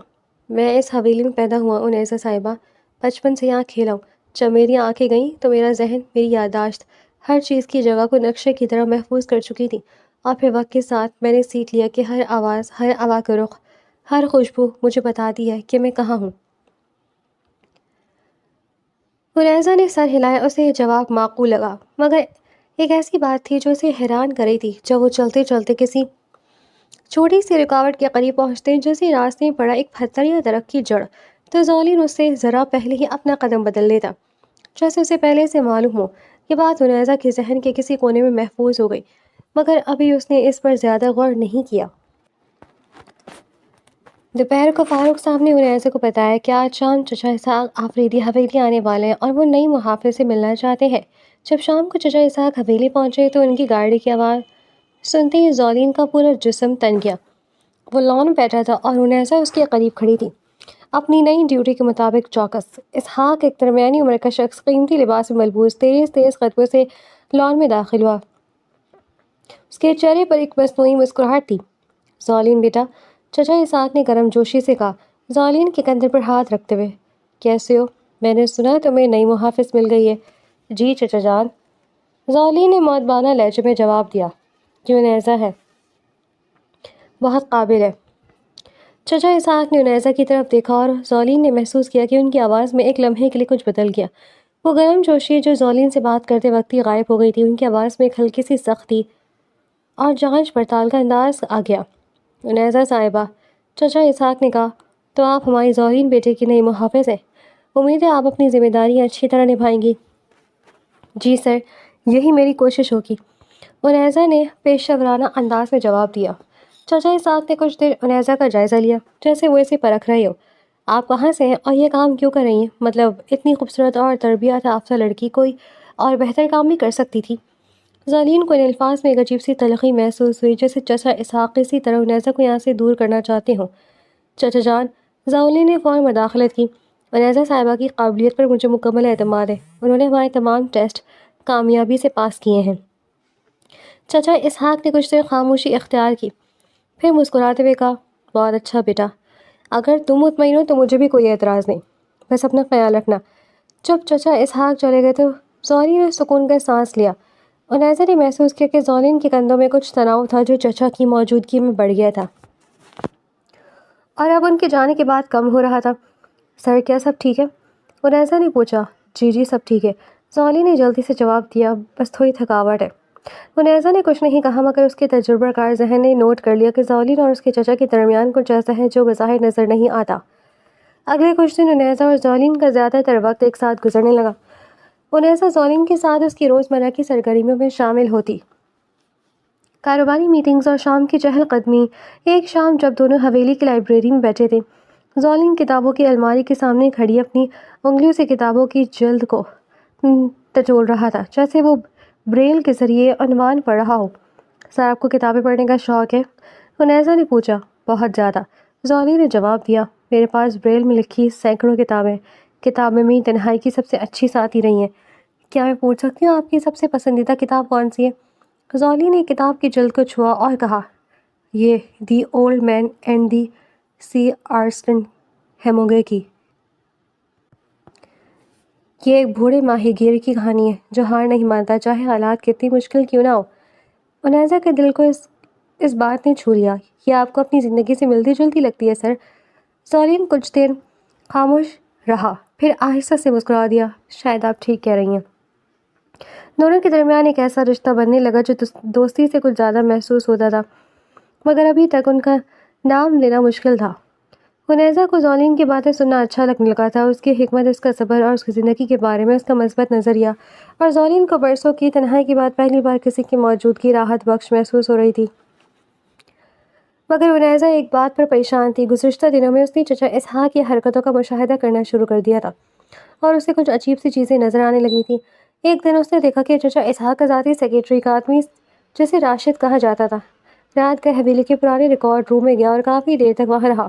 میں اس حویلی میں پیدا ہوا انیسا صاحبہ، بچپن سے یہاں کھیلا ہوں۔ جب میری آنکھیں گئیں تو میرا ذہن، میری یادداشت ہر چیز کی جگہ کو نقشے کی طرح محفوظ کر چکی تھی، اور پھر وقت کے ساتھ میں نے سیکھ لیا کہ ہر آواز، ہر ہوا کا رخ، ہر خوشبو مجھے بتاتی ہے کہ میں کہاں ہوں۔ انیسا نے سر ہلایا۔ اسے یہ جواب معقول لگا، مگر ایک ایسی بات تھی جو اسے حیران کر رہی تھی۔ جب وہ چلتے چلتے کسی چھوٹی سی رکاوٹ کے قریب پہنچتے جیسے راستے میں پڑا ایک پتھر یا درخت کی جڑ، تو زولین اس سے ذرا پہلے ہی اپنا قدم بدل لیتا، جیسے اسے پہلے سے معلوم ہو۔ یہ بات عنیزہ کے ذہن کے کسی کونے میں محفوظ ہو گئی، مگر ابھی اس نے اس پر زیادہ غور نہیں کیا۔ دوپہر کو فاروق صاحب نے عنیزہ کو بتایا کہ آج شام چچا اسحاق آفریدی حویلی آنے والے ہیں اور وہ نئی محافظ سے ملنا چاہتے ہیں۔ جب شام کو چچا اسحاق حویلی پہنچے تو ان کی گاڑی کی آواز سنتے ہی زولین کا پورا جسم تن گیا۔ وہ لان میں بیٹھا تھا اور عنیزہ اس کے قریب کھڑی تھی، اپنی نئی ڈیوٹی کے مطابق چوکس۔ اسحاق ایک درمیانی عمر کا شخص قیمتی لباس میں ملبوس تیز تیز قدموں سے لان میں داخل ہوا۔ اس کے چہرے پر ایک مصنوعی مسکراہٹ تھی۔ زولین بیٹا، چچا اسحاق نے گرم جوشی سے کہا، زولین کے کندھے پر ہاتھ رکھتے ہوئے۔ کیسے ہو؟ میں نے سنا تمہیں نئی محافظ مل گئی ہے۔ جی چچا جان، زولین نے مؤدبانہ لہجے میں جواب دیا۔ یہ عنیزہ ہے، بہت قابل ہے۔ چچا اسحاق نے عنیزہ کی طرف دیکھا اور زولین نے محسوس کیا کہ ان کی آواز میں ایک لمحے کے لیے کچھ بدل گیا۔ وہ گرم جوشی جو زولین سے بات کرتے وقت ہی غائب ہو گئی تھی، ان کی آواز میں ایک ہلکی سی سختی اور جانچ پڑتال کا انداز آ گیا۔ عنیزہ صاحبہ، چچا اسحاق نے کہا، تو آپ ہماری زولین بیٹے کی نئی محافظ ہیں۔ امید ہے آپ اپنی ذمہ داریاں اچھی طرح نبھائیں گی۔ جی سر، یہی میری کوشش ہوگی، عنیزہ نے پیشہ ورانہ انداز میں جواب دیا۔ چچا اسحاق نے کچھ دیر عنیزہ کا جائزہ لیا، جیسے وہ اسے پرکھ رہے ہو۔ آپ کہاں سے ہیں اور یہ کام کیوں کر رہی ہیں؟ مطلب اتنی خوبصورت اور تربیت یافتہ لڑکی کوئی اور بہتر کام بھی کر سکتی تھی۔ زولین کو ان الفاظ میں ایک عجیب سی تلخی محسوس ہوئی، جیسے چچا اسحاق اسی طرح عنیزہ کو یہاں سے دور کرنا چاہتے ہوں۔ چچا جان، زولین نے فوراً مداخلت کی، عنیزہ صاحبہ کی قابلیت پر مجھے مکمل اعتماد ہے۔ انہوں نے ہمارے تمام ٹیسٹ کامیابی سے پاس کیے ہیں۔ چچا اسحاق نے کچھ دیر خاموشی اختیار کی، پھر مسکراتے ہوئے کہا، بہت اچھا بیٹا، اگر تم مطمئن ہو تو مجھے بھی کوئی اعتراض نہیں، بس اپنا خیال رکھنا۔ جب چچا اسحاق چلے گئے تو زولین نے سکون کا سانس لیا۔ عنیزہ نے محسوس کیا کہ زولین کے کندھوں میں کچھ تناؤ تھا جو چچا کی موجودگی میں بڑھ گیا تھا، اور اب ان کے جانے کے بعد کم ہو رہا تھا۔ سر، کیا سب ٹھیک ہے؟ عنیزہ نے پوچھا۔ جی سب ٹھیک ہے، زولین نے جلدی سے جواب دیا، بس تھوڑی تھکاوٹ ہے۔ عنیزہ نے کچھ نہیں کہا، مگر اس کے تجربہ کار ذہن نے نوٹ کر لیا کہ زولین اور اس کے چچا کے درمیان کچھ ایسا ہے جو بظاہر نظر نہیں آتا۔ اگلے کچھ دن عنیزہ اور زولین کا زیادہ تر وقت ایک ساتھ گزرنے لگا۔ عنیزہ زولین کے ساتھ اس کی روزمرہ کی سرگرمیوں میں شامل ہوتی، کاروباری میٹنگز اور شام کی چہل قدمی۔ ایک شام جب دونوں حویلی کی لائبریری میں بیٹھے تھے، زولین کتابوں کی الماری کے سامنے کھڑی اپنی انگلیوں سے کتابوں کی جلد کو ٹٹول رہا تھا، جیسے وہ بریل کے ذریعے عنوان پڑھ رہا ہو۔ سر، آپ کو کتابیں پڑھنے کا شوق ہے؟ عنیزہ نے پوچھا۔ بہت زیادہ، زولین نے جواب دیا، میرے پاس بریل میں لکھی سینکڑوں کتابیں، کتاب میں میری تنہائی کی سب سے اچھی ساتھی رہی ہیں۔ کیا میں پوچھ سکتی ہوں آپ کی سب سے پسندیدہ کتاب کون سی ہے؟ زولین نے کتاب کی جلد کو چھوا اور کہا، یہ the old man and the sea Ernest Hemingway کی۔ یہ ایک بوڑھے ماہی گیر کی کہانی ہے جو ہار نہیں مانتا، چاہے حالات کتنی مشکل کیوں نہ ہو۔ عنیزہ کے دل کو اس بات نے چھو لیا۔ یہ آپ کو اپنی زندگی سے ملتی جلتی لگتی ہے سر؟ زولین کچھ دیر خاموش رہا، پھر آہستہ سے مسکرا دیا، شاید آپ ٹھیک کہہ رہی ہیں۔ دونوں کے درمیان ایک ایسا رشتہ بننے لگا جو دوستی سے کچھ زیادہ محسوس ہوتا تھا، مگر ابھی تک ان کا نام لینا مشکل تھا۔ عنیزہ کو زولین کی باتیں سننا اچھا لگنے لگا تھا، اس کی حکمت، اس کا صبر اور اس کی زندگی کے بارے میں اس کا مثبت نظریہ، اور زولین کو برسوں کی تنہائی کے بعد پہلی بار کسی کی موجودگی راحت بخش محسوس ہو رہی تھی۔ مگر عنیزہ ایک بات پر پریشان تھی، گزشتہ دنوں میں اس نے چچا اسحاق کی حرکتوں کا مشاہدہ کرنا شروع کر دیا تھا اور اسے کچھ عجیب سی چیزیں نظر آنے لگی تھیں۔ ایک دن اس نے دیکھا کہ چچا اسحاق کا ذاتی سیکریٹری، کا آدمی جسے راشد کہا جاتا تھا، رات گئے حویلی کے پرانے ریکارڈ روم میں گیا اور کافی دیر تک وہاں رہا۔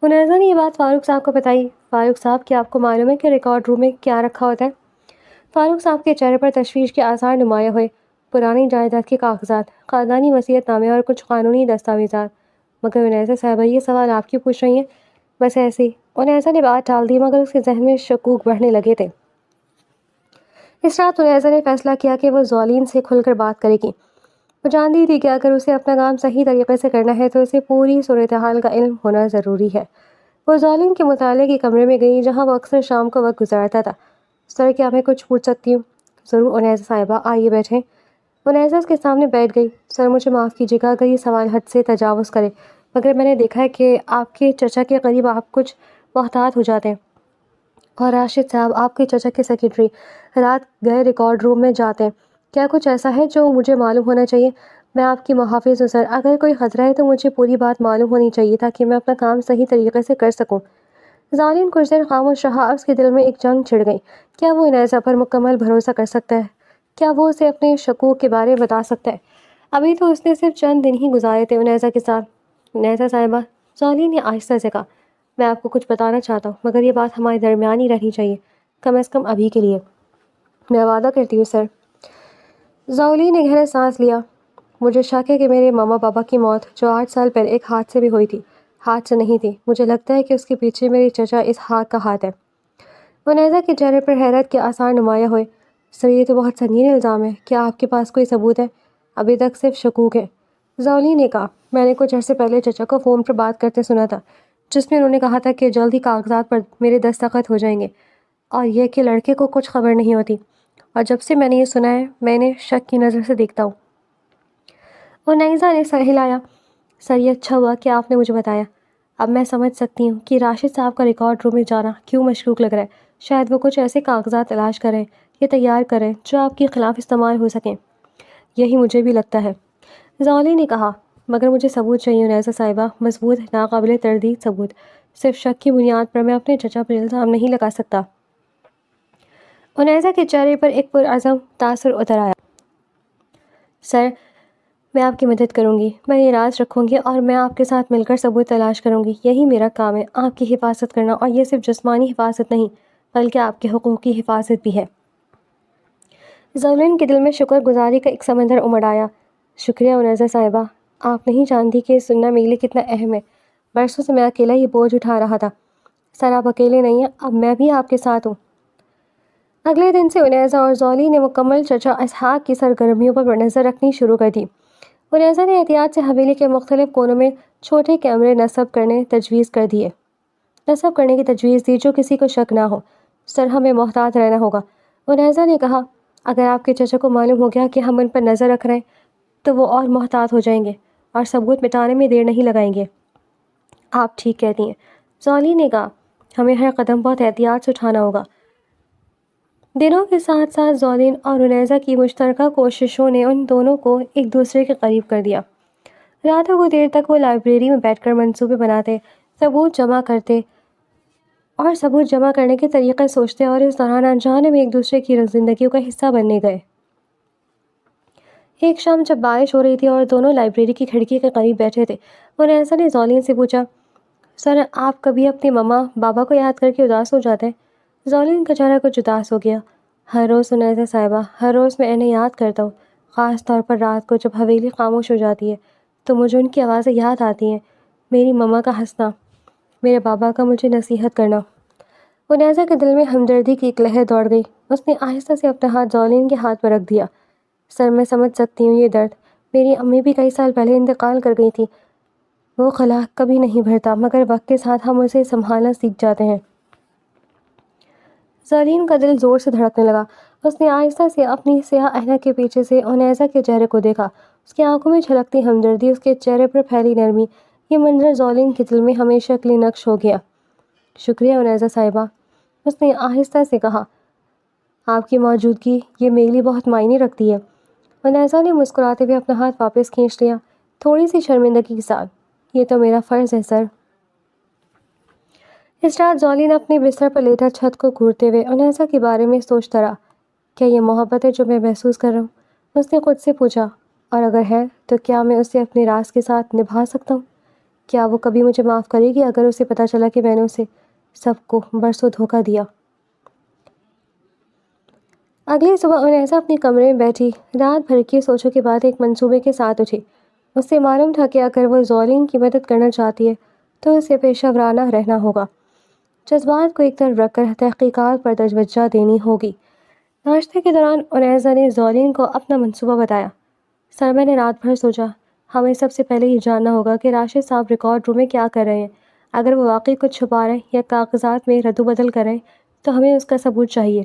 عنیزہ نے یہ بات فاروق صاحب کو بتائی۔ فاروق صاحب، کیا آپ کو معلوم ہے کہ ریکارڈ روم میں کیا رکھا ہوتا ہے؟ فاروق صاحب کے چہرے پر تشویش کے آثار نمایاں ہوئے۔ پرانی جائیداد کے کاغذات، خاندانی وصیت نامے اور کچھ قانونی دستاویزات۔ مگر عنیزہ صاحبہ، یہ سوال آپ کیوں پوچھ رہی ہیں؟ بس ایسے ہی، عنیزہ نے بات ٹال دی، مگر اس کے ذہن میں شکوک بڑھنے لگے تھے۔ اس رات عنیزہ نے فیصلہ کیا کہ وہ زولین سے کھل کر بات کرے گی۔ وہ جانتی تھی کہ اگر اسے اپنا کام صحیح طریقے سے کرنا ہے تو اسے پوری صورتحال کا علم ہونا ضروری ہے۔ وہ زولین کے مطالعے کے کمرے میں گئی، جہاں وہ اکثر شام کو وقت گزارتا تھا۔ سر، کیا میں کچھ پوچھ سکتی ہوں؟ ضرور عنیزہ صاحبہ، آئیے بیٹھیں۔ منیزہ اس کے سامنے بیٹھ گئی۔ سر مجھے معاف کیجیے گا اگر یہ سوال حد سے تجاوز کرے، مگر میں نے دیکھا ہے کہ آپ کے چچا کے قریب آپ کچھ محتاط ہو جاتے ہیں، اور راشد صاحب آپ کے چچا کے سیکرٹری رات گئے ریکارڈ روم میں جاتے ہیں۔ کیا کچھ ایسا ہے جو مجھے معلوم ہونا چاہیے؟ میں آپ کی محافظ ہوں سر، اگر کوئی خطرہ ہے تو مجھے پوری بات معلوم ہونی چاہیے تاکہ میں اپنا کام صحیح طریقے سے کر سکوں۔ ظالم کچھ دیر خاموش رہا، اس کے دل میں ایک جنگ چھڑ گئی۔ کیا وہ انیسہ پر مکمل بھروسہ کر سکتا ہے؟ کیا وہ اسے اپنے شکوک کے بارے میں بتا سکتا ہے؟ ابھی تو اس نے صرف چند دن ہی گزارے تھے انیسہ کے ساتھ۔ انیسہ صاحبہ، ظالم نے آہستہ سے کہا، میں آپ کو کچھ بتانا چاہتا ہوں، مگر یہ بات ہمارے درمیان ہی رہنی چاہیے، کم از کم ابھی کے لیے۔ میں وعدہ کرتی ہوں سر۔ زولی نے گہرا سانس لیا۔ مجھے شک ہے کہ میرے ماما بابا کی موت، جو 8 سال پہلے ایک ہاتھ سے بھی ہوئی تھی، ہاتھ سے نہیں تھی۔ مجھے لگتا ہے کہ اس کے پیچھے میرے چچا اس ہاتھ کا ہاتھ ہے۔ منیزہ کے چہرے پر حیرت کے آثار نمایاں ہوئے۔ سر یہ تو بہت سنگین الزام ہے، کیا آپ کے پاس کوئی ثبوت ہے؟ ابھی تک صرف شکوک ہے، زولی نے کہا۔ میں نے کچھ عرصے پہلے چچا کو فون پر بات کرتے سنا تھا، جس میں انہوں نے کہا تھا کہ جلد ہی کاغذات پر میرے دستخط ہو جائیں گے، اور یہ کہ لڑکے کو کچھ خبر نہیں ہوتی، اور جب سے میں نے یہ سنا ہے میں انہیں شک کی نظر سے دیکھتا ہوں۔ منیزہ نے سر ہلایا۔ سر یہ اچھا ہوا کہ آپ نے مجھے بتایا۔ اب میں سمجھ سکتی ہوں کہ راشد صاحب کا ریکارڈ روم میں جانا کیوں مشکوک لگ رہا ہے۔ شاید وہ کچھ ایسے کاغذات تلاش کریں یا تیار کریں جو آپ کے خلاف استعمال ہو سکیں۔ یہی مجھے بھی لگتا ہے، زولی نے کہا، مگر مجھے ثبوت چاہیے انیسہ صاحبہ، مضبوط، ناقابل تردید ثبوت۔ صرف شک کی بنیاد پر میں اپنے چچا پر الزام نہیں لگا سکتا۔ انیسہ کے چہرے پر ایک پرعزم تاثر اتر آیا۔ سر، میں آپ کی مدد کروں گی، میں یہ راز رکھوں گی اور میں آپ کے ساتھ مل کر ثبوت تلاش کروں گی۔ یہی میرا کام ہے، آپ کی حفاظت کرنا، اور یہ صرف جسمانی حفاظت نہیں بلکہ آپ کے حقوق کی حفاظت بھی ہے۔ زولین کے دل میں شکر گزاری کا ایک سمندر امڑ آیا۔ شکریہ انیسہ صاحبہ، آپ نہیں جانتی کہ سننا میرے لیے کتنا اہم ہے۔ برسوں سے میں اکیلا یہ بوجھ اٹھا رہا تھا۔ سر آپ اکیلے نہیں ہیں، اب میں بھی آپ کے ساتھ ہوں۔ اگلے دن سے انیسہ اور زولی نے مکمل چچا اسحاق کی سرگرمیوں پر نظر رکھنی شروع کر دی۔ انیسہ نے احتیاط سے حویلی کے مختلف کونوں میں چھوٹے کیمرے نصب کرنے کی تجویز دی جو کسی کو شک نہ ہو۔ سر ہمیں محتاط رہنا ہوگا، انیسہ نے کہا۔ اگر آپ کے چچا کو معلوم ہو گیا کہ ہم ان پر نظر رکھ رہے ہیں تو وہ اور محتاط ہو جائیں گے اور ثبوت مٹانے میں دیر نہیں لگائیں گے۔ آپ ٹھیک کہتی ہیں، زولی نے کہا، ہمیں ہر قدم بہت احتیاط سے اٹھانا ہوگا۔ دنوں کے ساتھ ساتھ زولین اور انیسہ کی مشترکہ کوششوں نے ان دونوں کو ایک دوسرے کے قریب کر دیا۔ راتوں کو دیر تک وہ لائبریری میں بیٹھ کر منصوبے بناتے، ثبوت جمع کرنے کے طریقے سوچتے، اور اس دوران انجانے میں ایک دوسرے کی زندگیوں کا حصہ بننے گئے۔ ایک شام جب بارش ہو رہی تھی اور دونوں لائبریری کی کھڑکی کے قریب بیٹھے تھے، انیسہ نے زولین سے پوچھا، سر آپ کبھی اپنی ماما بابا کو یاد کر کے اداس ہو جاتے ہیں؟ زولین کا چہرہ کچھ اداس ہو گیا۔ ہر روز انیسہ صاحبہ، ہر روز میں انہیں یاد کرتا ہوں، خاص طور پر رات کو جب حویلی خاموش ہو جاتی ہے تو مجھے ان کی آوازیں یاد آتی ہیں، میری ماما کا ہنسنا، میرے بابا کا مجھے نصیحت کرنا۔ انیسہ کے دل میں ہمدردی کی ایک لہر دوڑ گئی۔ اس نے آہستہ سے اپنا ہاتھ زولین کے ہاتھ پر رکھ دیا۔ سر میں سمجھ سکتی ہوں یہ درد، میری امی بھی کئی سال پہلے انتقال کر گئی تھی۔ وہ خلا کبھی نہیں بھرتا، مگر وقت کے ساتھ ہم اسے سنبھالنا سیکھ جاتے ہیں۔ زولین کا دل زور سے دھڑکنے لگا۔ اس نے آہستہ سے اپنی سیاہ عینک کے پیچھے سے انیسہ کے چہرے کو دیکھا۔ اس کی آنکھوں میں چھلکتی ہمدردی، اس کے چہرے پر پھیلی نرمی۔ یہ منظر زولین کے دل میں ہمیشہ کے لیے نقش ہو گیا۔ شکریہ انیسہ صاحبہ، اس نے آہستہ سے کہا، آپ کی موجودگی یہ میرے لیے بہت معنی رکھتی ہے۔ انیسہ نے مسکراتے ہوئے اپنا ہاتھ واپس کھینچ لیا، تھوڑی سی شرمندگی کے ساتھ۔ یہ تو میرا فرض ہے سر۔ اس رات زولین اپنے بستر پر لیٹا چھت کو گھورتے ہوئے انیسہ کے بارے میں سوچتا رہا۔ کیا یہ محبت ہے جو میں محسوس کر رہا ہوں؟ اس نے خود سے پوچھا، اور اگر ہے تو کیا میں اسے اپنے راز کے ساتھ نبھا سکتا ہوں؟ کیا وہ کبھی مجھے معاف کرے گی اگر اسے پتہ چلا کہ میں نے اسے سب کو برسوں دھوکہ دیا؟ اگلی صبح انیسہ اپنے کمرے میں بیٹھی رات بھر کی سوچوں کے بعد ایک منصوبے کے ساتھ اٹھی۔ اس سے معلوم تھا کہ اگر وہ زولین کی مدد کرنا چاہتی ہے تو اسے پیشہ ورانہ رہنا ہوگا، جذبات کو ایک طرف رکھ کر تحقیقات پر توجہ دینی ہوگی۔ ناشتے کے دوران انیسہ نے زولین کو اپنا منصوبہ بتایا۔ سر میں نے رات بھر سوچا، ہمیں سب سے پہلے یہ جاننا ہوگا کہ راشد صاحب ریکارڈ روم میں کیا کر رہے ہیں۔ اگر وہ واقعی کچھ چھپا رہے ہیں یا کاغذات میں رد و بدل کر رہے ہیں تو ہمیں اس کا ثبوت چاہیے۔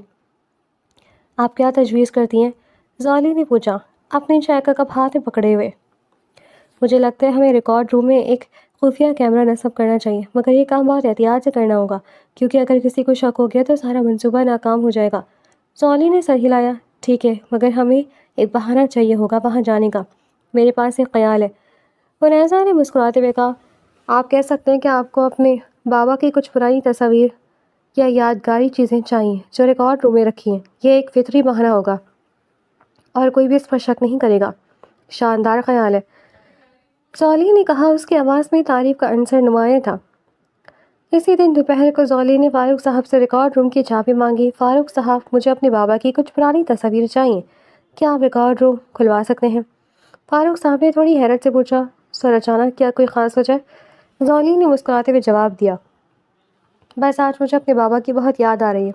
آپ کیا تجویز کرتی ہیں؟ زولی نے پوچھا۔ اپنی چائے کا کپ ہاتھ میں پکڑے ہوئے۔ مجھے لگتا ہے ہمیں ریکارڈ روم میں ایک خفیہ کیمرہ نصب کرنا چاہیے، مگر یہ کام بہت احتیاط سے کرنا ہوگا کیونکہ اگر کسی کو شک ہو گیا تو سارا منصوبہ ناکام ہو جائے گا۔ زولی نے سر ہلایا۔ ٹھیک ہے، مگر ہمیں ایک بہانہ چاہیے ہوگا وہاں جانے کا۔ میرے پاس ایک خیال ہے، ونیزا نے مسکراتے ہوئے کہا۔ آپ کہہ سکتے ہیں کہ آپ کو اپنے بابا کی کچھ پرانی تصاویر یا یادگاری چیزیں چاہیے جو ریکارڈ روم میں رکھی ہیں۔ یہ ایک فطری بہانہ ہوگا اور کوئی بھی اس پر شک نہیں کرے گا۔ شاندار خیال ہے، زولی نے کہا۔ اس کی آواز میں تعریف کا عنصر نمایاں تھا۔ اسی دن دوپہر کو زولی نے فاروق صاحب سے ریکارڈ روم کی چابی مانگی۔ فاروق صاحب، مجھے اپنے بابا کی کچھ پرانی تصاویر چاہیے، کیا آپ ریکارڈ روم کھلوا سکتے ہیں؟ فاروق صاحب نے تھوڑی حیرت سے پوچھا۔ سر اچانک کیا کوئی خاص وجہ؟ زولی نے مسکراتے ہوئے جواب دیا۔ بس آج مجھے اپنے بابا کی بہت یاد آ رہی ہے،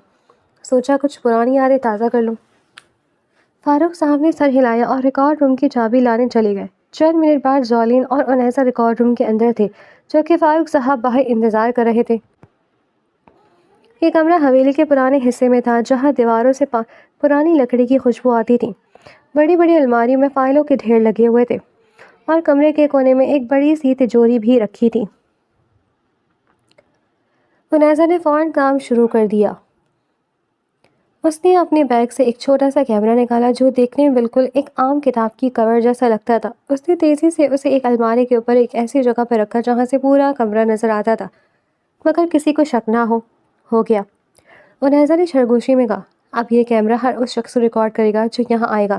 سوچا کچھ پرانی یادیں تازہ کر لوں۔ فاروق صاحب نے سر ہلایا اور ریکارڈ روم کی چابی لانے چلے گئے۔ چند منٹ بعد زولین اور انیسہ ریکارڈ روم کے اندر تھے جبکہ فاروق صاحب باہر انتظار کر رہے تھے۔ یہ کمرہ حویلی کے پرانے حصے میں تھا جہاں دیواروں سے پرانی لکڑی کی خوشبو آتی تھی۔ بڑی بڑی الماریوں میں فائلوں کے ڈھیر لگے ہوئے تھے اور کمرے کے کونے میں ایک بڑی سی تجوری بھی رکھی تھی۔ انیسہ نے فوراً کام شروع کر دیا۔ اس نے اپنے بیگ سے ایک چھوٹا سا کیمرہ نکالا جو دیکھنے میں بالکل ایک عام کتاب کی کور جیسا لگتا تھا۔ اس نے تیزی سے اسے ایک الماری کے اوپر ایک ایسی جگہ پہ رکھا جہاں سے پورا کمرہ نظر آتا تھا مگر کسی کو شک نہ ہو گیا۔ انیسہ نے سرگوشی میں کہا، اب یہ کیمرہ ہر اس شخص کو ریکارڈ کرے گا جو یہاں آئے گا۔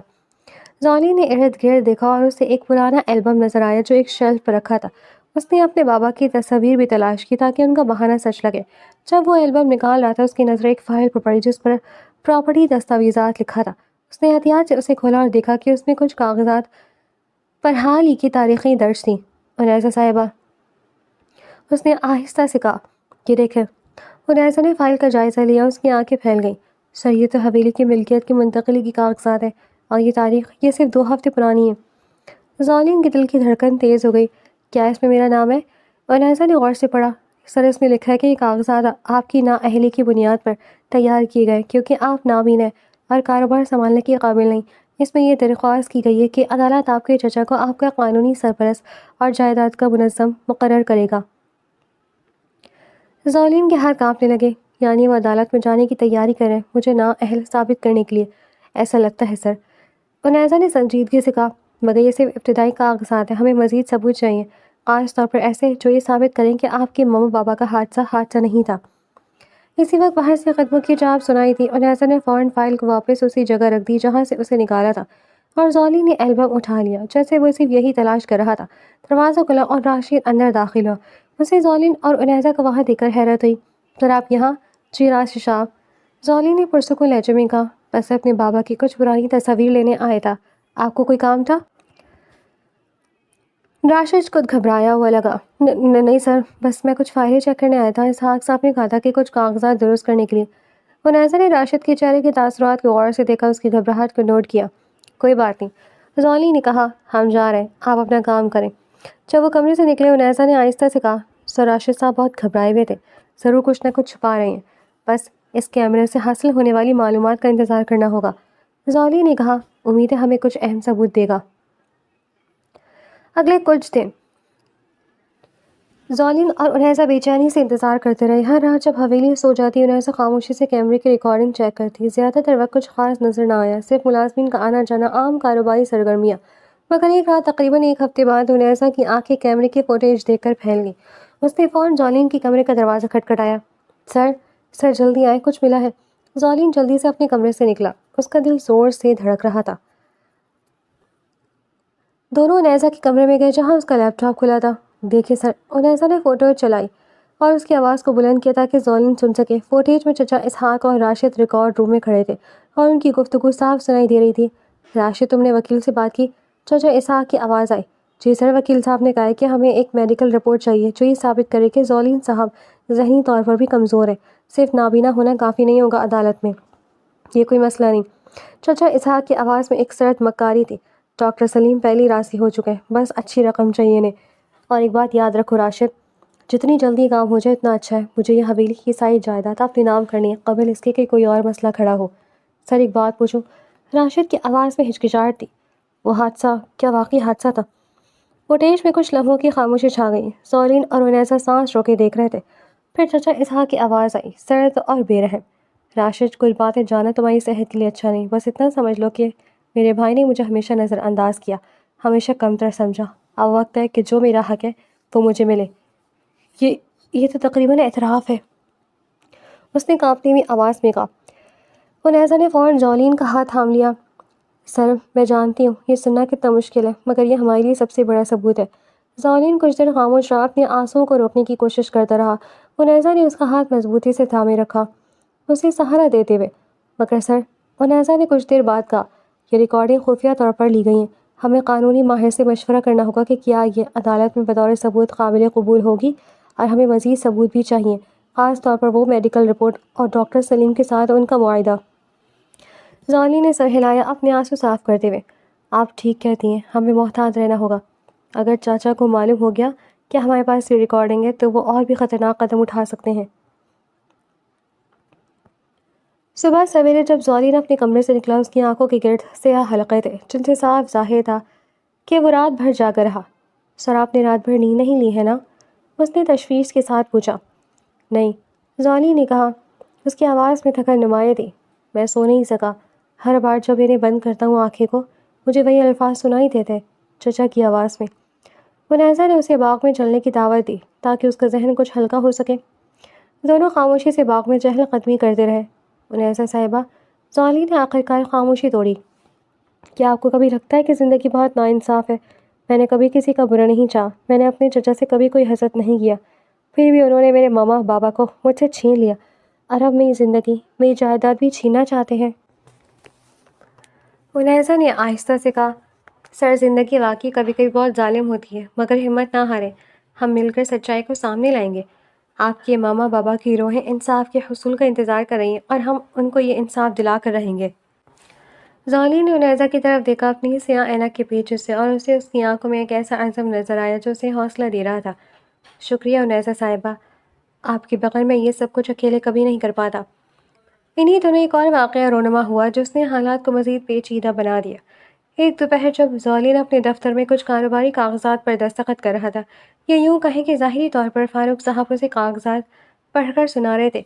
زولی نے ارد گرد دیکھا اور اسے ایک پرانا البم نظر آیا جو ایک شیلف پر رکھا تھا۔ اس نے اپنے بابا کی تصاویر بھی تلاش کی تاکہ ان کا بہانہ سچ لگے۔ جب وہ البم نکال رہا تھا اس کی نظر ایک فائل پر پڑی جس پر پراپرٹی دستاویزات لکھا تھا۔ اس نے احتیاط سے اسے کھولا اور دیکھا کہ اس میں کچھ کاغذات پر حال ہی کی تاریخیں درج تھیں۔ انیسہ صاحبہ، اس نے آہستہ سے کہا، یہ دیکھیں۔ انیسہ نے فائل کا جائزہ لیا۔ اس کی آنکھیں پھیل گئیں۔ سر، یہ تو حویلی کی ملکیت کی منتقلی کی کاغذات ہیں اور یہ تاریخ یہ صرف 2 ہفتے پرانی ہے۔ زولین کے دل کی دھڑکن تیز ہو گئی۔ کیا اس میں میرا نام ہے؟ انیسہ نے غور سے پڑھا۔ سر، اس میں لکھا ہے کہ یہ کاغذات آپ کی نااہلی کی بنیاد پر تیار کیے گئے کیونکہ آپ نابینا ہیں اور کاروبار سنبھالنے کے قابل نہیں۔ اس میں یہ درخواست کی گئی ہے کہ عدالت آپ کے چچا کو آپ کا قانونی سرپرست اور جائیداد کا منظم مقرر کرے گا۔ زولین کے ہاتھ کانپنے لگے۔ یعنی وہ عدالت میں جانے کی تیاری کر رہے ہیں مجھے نااہل ثابت کرنے کے لیے؟ ایسا لگتا ہے سر، انیسہ نے سنجیدگی سے کہا، مگر یہ صرف ابتدائی کاغذات ہیں، ہمیں مزید ثبوت چاہیے، خاص طور پر ایسے جو یہ ثابت کریں کہ آپ کے ماما بابا کا حادثہ نہیں تھا۔ اسی وقت باہر سے قدموں کی چاپ سنائی دی۔ انیسہ نے فوراً فائل کو واپس اسی جگہ رکھ دی جہاں سے اسے نکالا تھا اور زولی نے البم اٹھا لیا جیسے وہ صرف یہی تلاش کر رہا تھا۔ دروازہ کھلا اور راشد اندر داخل ہوا۔ اسے زولین اور انیسہ کو وہاں دیکھ کر حیرت ہوئی۔ سر، آپ یہاں؟ جی راشد صاحب، زولی نے پرسکون لہجے میں کہا، بس اپنے بابا کی کچھ پرانی تصاویر لینے آیا تھا۔ آپ کو کوئی کام تھا؟ راشد خود گھبرایا ہوا لگا۔ نہیں سر، بس میں کچھ فائلیں چیک کرنے آیا تھا۔ اسحاق صاحب نے کہا تھا کہ کچھ کاغذات درست کرنے کے لیے۔ انیسہ نے راشد کے چہرے کے تاثرات کو غور سے دیکھا، اس کی گھبراہٹ کو نوٹ کیا۔ کوئی بات نہیں، زولی نے کہا، ہم جا رہے ہیں، آپ اپنا کام کریں۔ جب وہ کمرے سے نکلے انیسہ نے آہستہ سے کہا، سر، راشد صاحب بہت گھبرائے ہوئے تھے، ضرور کچھ نہ کچھ چھپا رہے ہیں، بس اس کیمرے سے حاصل ہونے والی معلومات کا انتظار کرنا ہوگا۔ زولی نے کہا، امید ہے ہمیں کچھ اہم ثبوت دے گا۔ اگلے کچھ دن زولین اور انیسہ بے چینی سے انتظار کرتے رہے۔ ہر رات جب حویلی سو جاتی انیسہ خاموشی سے کیمرے کی ریکارڈنگ چیک کرتی۔ زیادہ تر وقت کچھ خاص نظر نہ آیا، صرف ملازمین کا آنا جانا، عام کاروباری سرگرمیاں۔ مگر ایک رات تقریباً 1 ہفتے بعد انیسہ کی آنکھیں کیمرے کی فوٹیج دیکھ کر پھیل گئیں۔ اس نے فوراً زولین کے کمرے کا دروازہ کھٹکھٹایا۔ سر جلدی آئیں، کچھ ملا ہے۔ زولین جلدی سے اپنے کمرے سے نکلا، اس کا دل زور سے دھڑک رہا تھا۔ دونوں انیسہ کے کمرے میں گئے جہاں اس کا لیپ ٹاپ کھلا تھا۔ دیکھیں سر، انیسہ نے فوٹو چلائی اور اس کی آواز کو بلند کیا تاکہ زولین سن سکے۔ فوٹیج میں چچا اسحاق اور راشد ریکارڈ روم میں کھڑے تھے اور ان کی گفتگو صاف سنائی دے رہی تھی۔ راشد، تم نے وکیل سے بات کی؟ چچا اسحاق کی آواز آئی۔ جی سر، وکیل صاحب نے کہا ہے کہ ہمیں ایک میڈیکل رپورٹ چاہیے جو یہ ثابت کرے کہ زولین صاحب ذہنی طور پر بھی کمزور ہے، صرف نابینا ہونا کافی نہیں ہوگا عدالت میں۔ یہ کوئی مسئلہ نہیں۔ چچا اسحاق کی آواز میں ایک سرد مکاری تھی۔ ڈاکٹر سلیم پہلی راضی ہو چکے ہیں، بس اچھی رقم چاہیے انہیں۔ اور ایک بات یاد رکھو راشد، جتنی جلدی کام ہو جائے اتنا اچھا ہے۔ مجھے یہ حویلی کی ساری جائیداد اپنے نام کرنی ہے قبل اس کے کہ کوئی اور مسئلہ کھڑا ہو۔ سر، ایک بات پوچھوں؟ راشد کی آواز میں ہچکچاہٹ تھی۔ وہ حادثہ کیا واقعی حادثہ تھا؟ فوٹیج میں کچھ لمحوں کی خاموشی چھا گئی۔ زولین اور انیسہ سانس روکے دیکھ رہے تھے۔ پھر چچا اسحاق کی آواز آئی، سرد اور بے رحم۔ راشد، کچھ باتیں جانا تمہاری صحت کے لیے اچھا نہیں، بس اتنا سمجھ لو کہ میرے بھائی نے مجھے ہمیشہ نظر انداز کیا، ہمیشہ کمتر سمجھا۔ اب وقت ہے کہ جو میرا حق ہے وہ مجھے ملے۔ یہ تو تقریباً اعتراف ہے، اس نے کانپتی ہوئی آواز میں کہا۔ انیسہ نے فوراً زولین کا ہاتھ تھام لیا۔ سر، میں جانتی ہوں یہ سننا کتنا مشکل ہے، مگر یہ ہمارے لیے سب سے بڑا ثبوت ہے۔ زولین کچھ دیر خاموش رہا، اپنے آنسوؤں کو روکنے کی کوشش کرتا رہا۔ انیسہ نے اس کا ہاتھ مضبوطی سے تھامے رکھا، اسے سہارا دیتے ہوئے۔ مگر سر، انیسہ نے کچھ دیر بعد کہا، یہ ریکارڈنگ خفیہ طور پر لی گئی ہیں۔ ہمیں قانونی ماہر سے مشورہ کرنا ہوگا کہ کیا یہ عدالت میں بطور ثبوت قابل قبول ہوگی، اور ہمیں مزید ثبوت بھی چاہیے، خاص طور پر وہ میڈیکل رپورٹ اور ڈاکٹر سلیم کے ساتھ ان کا معاہدہ۔ زولین نے سر ہلایا، اپنے آنسو صاف کرتے ہوئے۔ آپ ٹھیک کہتی ہیں، ہمیں محتاط رہنا ہوگا۔ اگر چاچا کو معلوم ہو گیا کہ ہمارے پاس یہ ریکارڈنگ ہے تو وہ اور بھی خطرناک قدم اٹھا سکتے ہیں۔ صبح سویرے جب زولین اپنے کمرے سے نکلا، اس کی آنکھوں کے گرد سیاہ حلقے تھے جن سے صاف ظاہر تھا کہ وہ رات بھر جاگا رہا۔ سر، آپ نے رات بھر نیند نہیں لی ہے نا؟ اس نے تشویش کے ساتھ پوچھا۔ نہیں، زولین نے کہا، اس کی آواز میں تھکن نمایاں تھی۔ میں سو نہیں سکا۔ ہر بار جب انہیں بند کرتا ہوں آنکھیں کو، مجھے وہی الفاظ سنائی دیتے، چچا کی آواز میں۔ انیسہ نے اسے باغ میں چلنے کی دعوت دی تاکہ اس کا ذہن کچھ ہلکا ہو سکے۔ دونوں خاموشی سے باغ میں چہل قدمی کرتے رہے۔ انیسہ صاحبہ، زولین نے آخرکار خاموشی توڑی، کیا آپ کو کبھی لگتا ہے کہ زندگی بہت ناانصاف ہے؟ میں نے کبھی کسی کا برا نہیں چاہا، میں نے اپنے چچا سے کبھی کوئی حسد نہیں کیا، پھر بھی انہوں نے میرے ماما بابا کو مجھ سے چھین لیا، اور اب میری زندگی، میری جائیداد بھی چھیننا چاہتے ہیں۔ انیسہ نے آہستہ سے کہا، سر، زندگی واقعی کبھی کبھی بہت ظالم ہوتی ہے، مگر ہمت نہ ہاریں، ہم مل کر سچائی کو سامنے لائیں گے۔ آپ کے ماما بابا کی روحیں انصاف کے حصول کا انتظار کر رہی ہیں، اور ہم ان کو یہ انصاف دلا کر رہیں گے۔ زولین نے انیسہ کی طرف دیکھا اپنی سیاہ اینک کے پیچھے سے، اور اسے اس کی آنکھوں میں ایک ایسا عزم نظر آیا جو اسے حوصلہ دے رہا تھا۔ شکریہ انیسہ صاحبہ، آپ کے بغیر میں یہ سب کچھ اکیلے کبھی نہیں کر پاتا۔ انہی دنوں ایک اور واقعہ رونما ہوا جس نے حالات کو مزید پیچیدہ بنا دیا۔ ایک دوپہر جب زولین اپنے دفتر میں کچھ کاروباری کاغذات پر دستخط کر رہا تھا، یا یوں کہیں کہ ظاہری طور پر فاروق صاحب اسے کاغذات پڑھ کر سنا رہے تھے،